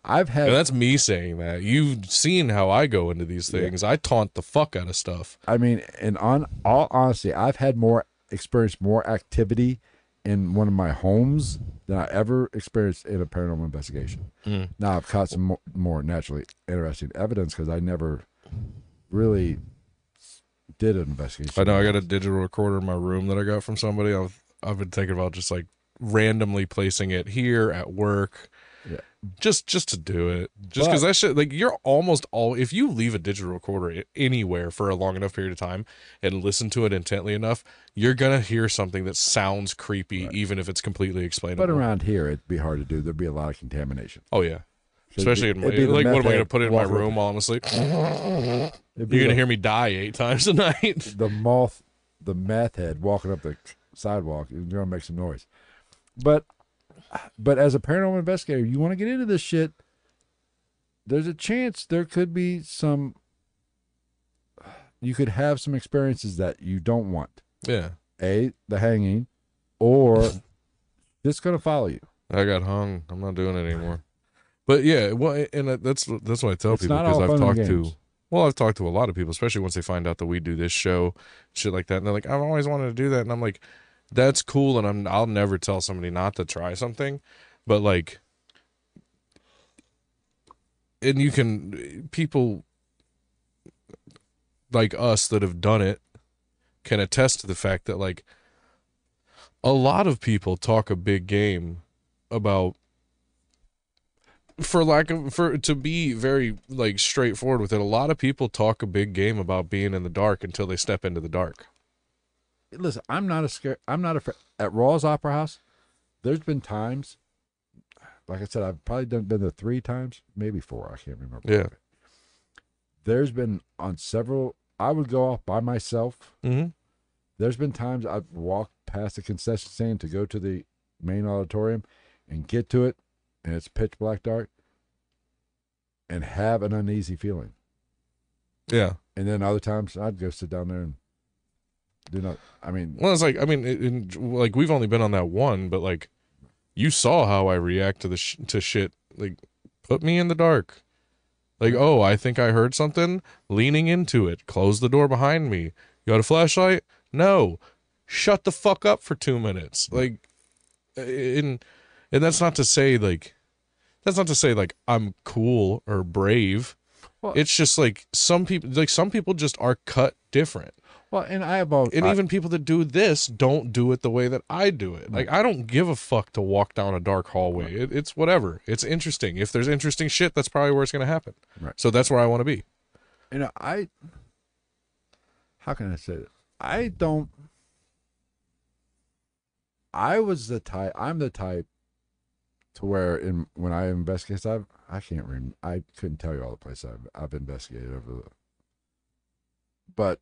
I've had. And that's me saying that. You've seen how I go into these things. Yeah. I taunt the fuck out of stuff. I mean, and on all honesty, I've had more activity in one of my homes than I ever experienced in a paranormal investigation. Mm. Now, I've caught some more naturally interesting evidence because I never really did an investigation. I know I got a digital recorder in my room that I got from somebody. I've been thinking about just like randomly placing it here at work. Yeah. Just to do it. Just because that shit, like, you're almost all, if you leave a digital recorder anywhere for a long enough period of time and listen to it intently enough, you're going to hear something that sounds creepy, right, even if it's completely explainable. But around here, it'd be hard to do. There'd be a lot of contamination. Oh, yeah. Especially in my, like, what am I going to put it in my room while I'm asleep? You're going to hear me die 8 times a night. The meth head walking up the sidewalk is going to make some noise. But as a paranormal investigator, you want to get into this shit, there's a chance there could be you could have some experiences that you don't want. Yeah. The hanging, or it's going to follow you. I got hung. I'm not doing it anymore. But yeah, well, and that's what I tell people, because I've talked to a lot of people, especially once they find out that we do this show, shit like that, and they're like, I've always wanted to do that, and I'm like, that's cool, and I'll never tell somebody not to try something, but like, and people like us that have done it can attest to the fact that, like, a lot of people talk a big game about, to be very, like, straightforward with it, a lot of people talk a big game about being in the dark until they step into the dark. Listen, I'm not afraid. At Raw's Opera House, there's been times, like I said, I've probably been there 3 times, maybe 4. I can't remember. Yeah. There's been on several. I would go off by myself. Mm-hmm. There's been times I've walked past the concession stand to go to the main auditorium and get to it, and it's pitch black dark, and have an uneasy feeling. Yeah. And then other times I'd go sit down there and do not. I mean, well, it's like, I mean, like, we've only been on that one, but like, you saw how I react to to shit. Like, put me in the dark. Like, oh, I think I heard something. Leaning into it. Close the door behind me. You got a flashlight? No. Shut the fuck up for 2 minutes. Like, and that's not to say like I'm cool or brave. Well, it's just like some people just are cut different. Well, and even people that do this don't do it the way that I do it. Like, I don't give a fuck to walk down a dark hallway. It's whatever. It's interesting. If there's interesting shit, that's probably where it's going to happen. Right. So that's where I want to be. You know, how can I say that? I'm the type to where when I investigate, I couldn't tell you all the places I've investigated over the. But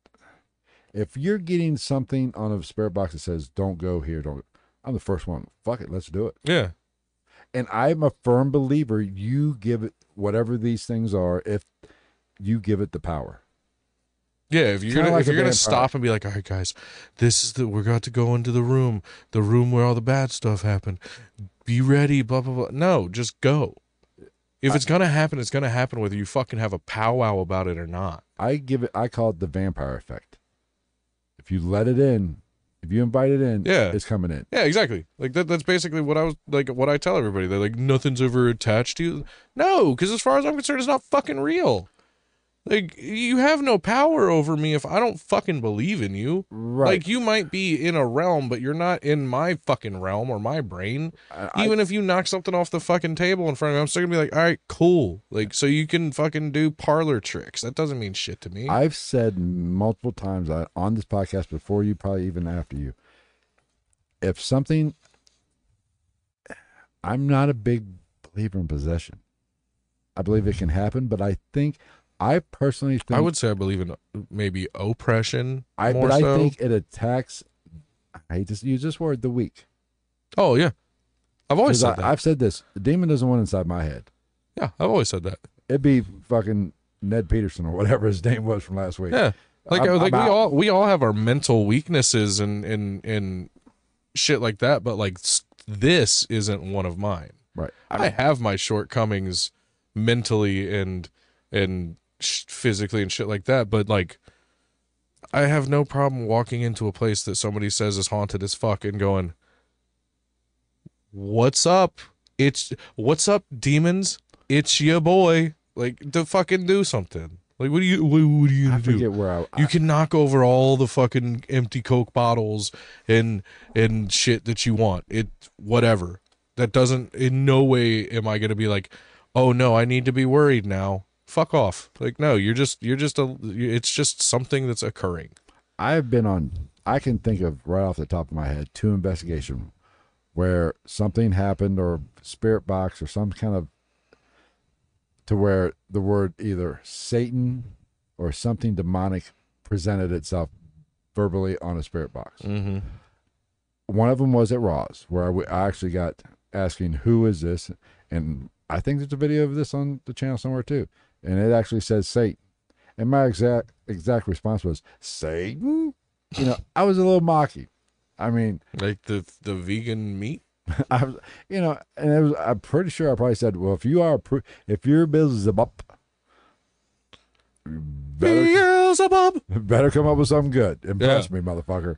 if you're getting something on a spirit box that says "Don't go here," I'm the first one. Fuck it, let's do it. Yeah. And I'm a firm believer. You give it whatever these things are, if you give it the power. Yeah, if you're gonna stop and be like, all right, guys, we're got to go into the room where all the bad stuff happened. Be ready, blah blah blah. No, just go. If it's gonna happen, it's gonna happen whether you fucking have a powwow about it or not. I call it the vampire effect. If you let it in, if you invite it in, it's coming in. Yeah, exactly. Like that's basically what I tell everybody. They're like, nothing's ever attached to you. No, because as far as I'm concerned, it's not fucking real. Like, you have no power over me if I don't fucking believe in you. Right. Like, you might be in a realm, but you're not in my fucking realm or my brain. Even if you knock something off the fucking table in front of me, I'm still gonna be like, all right, cool. Like, so you can fucking do parlor tricks. That doesn't mean shit to me. I've said multiple times on this podcast before you, probably even after you, if something, I'm not a big believer in possession. I believe it can happen, but I personally think, I would say I believe in maybe oppression. I think it attacks. I hate to use this word, the weak. Oh yeah, I've always said that. I've said this. The demon doesn't want inside my head. Yeah, I've always said that. It'd be fucking Ned Peterson or whatever his name was from last week. Yeah, we all have our mental weaknesses and shit like that, but like this isn't one of mine. Right. I have my shortcomings mentally and physically and shit like that, but like I have no problem walking into a place that somebody says is haunted as fuck and going, what's up, demons, it's your boy, like, to fucking do something. Like, what are you gonna do? Forget where you can knock over all the fucking empty Coke bottles and shit that you want, whatever. That doesn't, in no way am I gonna be like, oh no, I need to be worried now. Fuck off. Like, no, it's just something that's occurring. I can think of right off the top of my head 2 investigations where something happened, or spirit box or some kind of, to where the word either Satan or something demonic presented itself verbally on a spirit box. Mm-hmm. One of them was at Ross, where I actually got asking, who is this? And I think there's a video of this on the channel somewhere too. And it actually says Satan. And my exact response was, Satan? You know, I was a little mocky. I mean, like the vegan meat? I was, you know, and I'm pretty sure I probably said, well, if your business is up, better come up with something good. Impress me, motherfucker.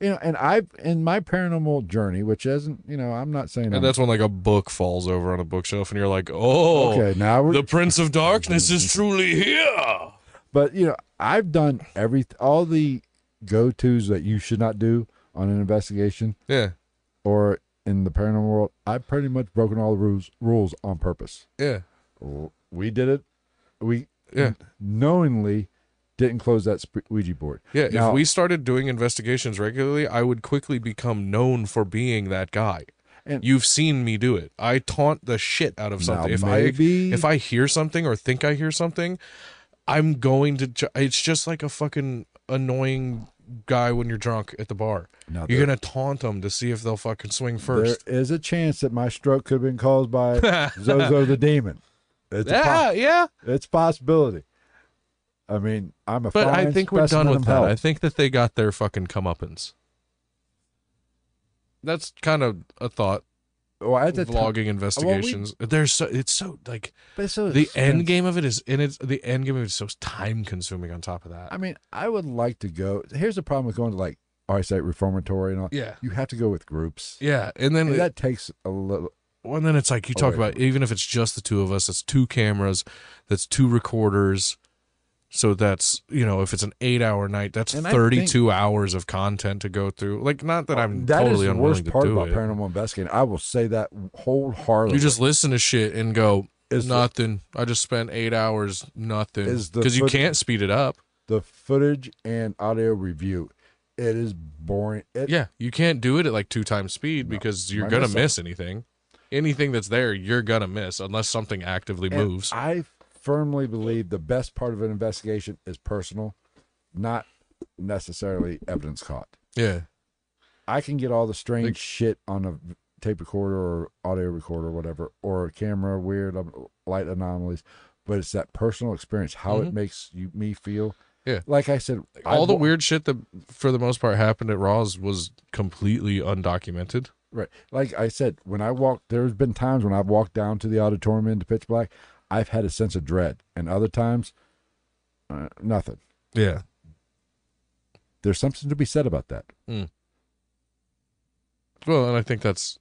You know, and in my paranormal journey, which isn't, you know, I'm not saying. And that's when like a book falls over on a bookshelf, and you're like, oh, okay, now the Prince of Darkness is truly here. But you know, I've done all the go-tos that you should not do on an investigation. Yeah. Or in the paranormal world, I've pretty much broken all the rules on purpose. Yeah. We did it. We knowingly didn't close that Ouija board. Yeah, now, if we started doing investigations regularly, I would quickly become known for being that guy. And you've seen me do it. I taunt the shit out of something. If I hear something or think I hear something, I'm going to. It's just like a fucking annoying guy when you're drunk at the bar. You're gonna taunt them to see if they'll fucking swing first. There is a chance that my stroke could have been caused by Zozo the demon. It's a possibility. I mean, but I think we're done with that. I think that they got their fucking comeuppance. That's kind of a thought. Well, at the vlogging investigations. The end game of it is, the end game of it is so time consuming on top of that. I mean, I would like to go. Here's the problem with going to like RSA Reformatory and all. Yeah. You have to go with groups. Yeah. And then that takes a little. Well, and then it's like you talk about, even if it's just the two of us, that's 2 cameras, that's 2 recorders. So that's, you know, if it's an 8-hour night, that's 32 hours of content to go through. Like, not that I'm totally unwilling to do it. That is the worst part about paranormal investigating. I will say that wholeheartedly. You just listen to shit and go, nothing. I just spent 8 hours, nothing. Because you can't speed it up. The footage and audio review, it is boring. Yeah, you can't do it at like 2 times speed because you're going to miss anything. anything that's there, you're gonna miss unless something actively And moves. I firmly believe the best part of an investigation is personal, not necessarily evidence caught. Yeah. I can get all the strange shit on a tape recorder or audio recorder or whatever, or a camera, weird light anomalies, but it's that personal experience, how it makes me feel. Yeah. Like I said, All the weird shit that, for the most part, happened at Raws was completely undocumented. Right. Like I said, when I walked, there's been times when I've walked down to the auditorium into pitch black, I've had a sense of dread. And other times, nothing. Yeah. There's something to be said about that. Well, and I think that's...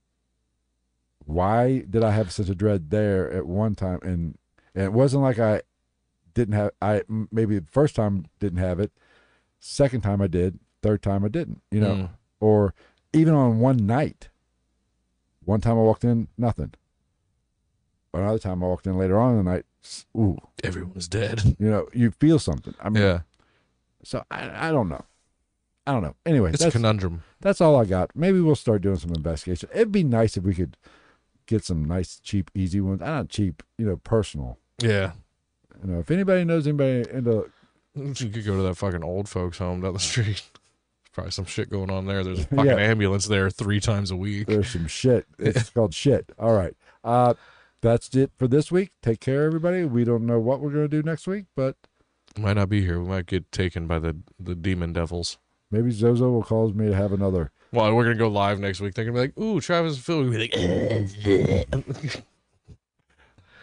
Why did I have a sense of dread there at one time? And it wasn't like I didn't have, maybe the first time didn't have it. Second time I did. Third time I didn't, you know, or even on one night. One time I walked in, nothing. Another time I walked in later on in the night, ooh. Everyone's dead. You know, you feel something. I mean, yeah. So I don't know. I don't know. Anyway, It's a conundrum. That's all I got. Maybe we'll start doing some investigation. It'd be nice if we could get some nice, cheap, easy ones. Not cheap, you know, personal. Yeah. You know, if anybody knows anybody into... You could go to that fucking old folks home down the street. Probably some shit going on there. There's a fucking ambulance there 3 times a week. There's some shit. It's called shit. All right. That's it for this week. Take care, everybody. We don't know what we're going to do next week, but... Might not be here. We might get taken by the demon devils. Maybe Zozo will cause me to have another... Well, we're going to go live next week. They're going to be like, ooh, Travis and Phil. We'll be like...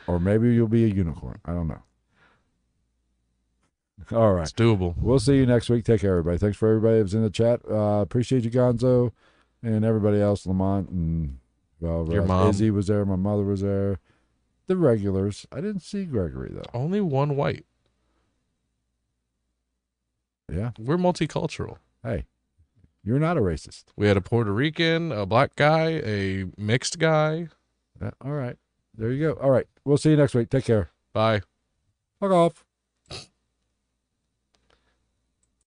Or maybe you'll be a unicorn. I don't know. All right. It's doable. We'll see you next week. Take care, everybody. Thanks for everybody who's in the chat. Appreciate you, Gonzo, and everybody else, Lamont, and your mom. Izzy was there. My mother was there. The regulars. I didn't see Gregory, though. Only one white. Yeah. We're multicultural. Hey, you're not a racist. We had a Puerto Rican, a black guy, a mixed guy. All right. There you go. All right. We'll see you next week. Take care. Bye. Fuck off.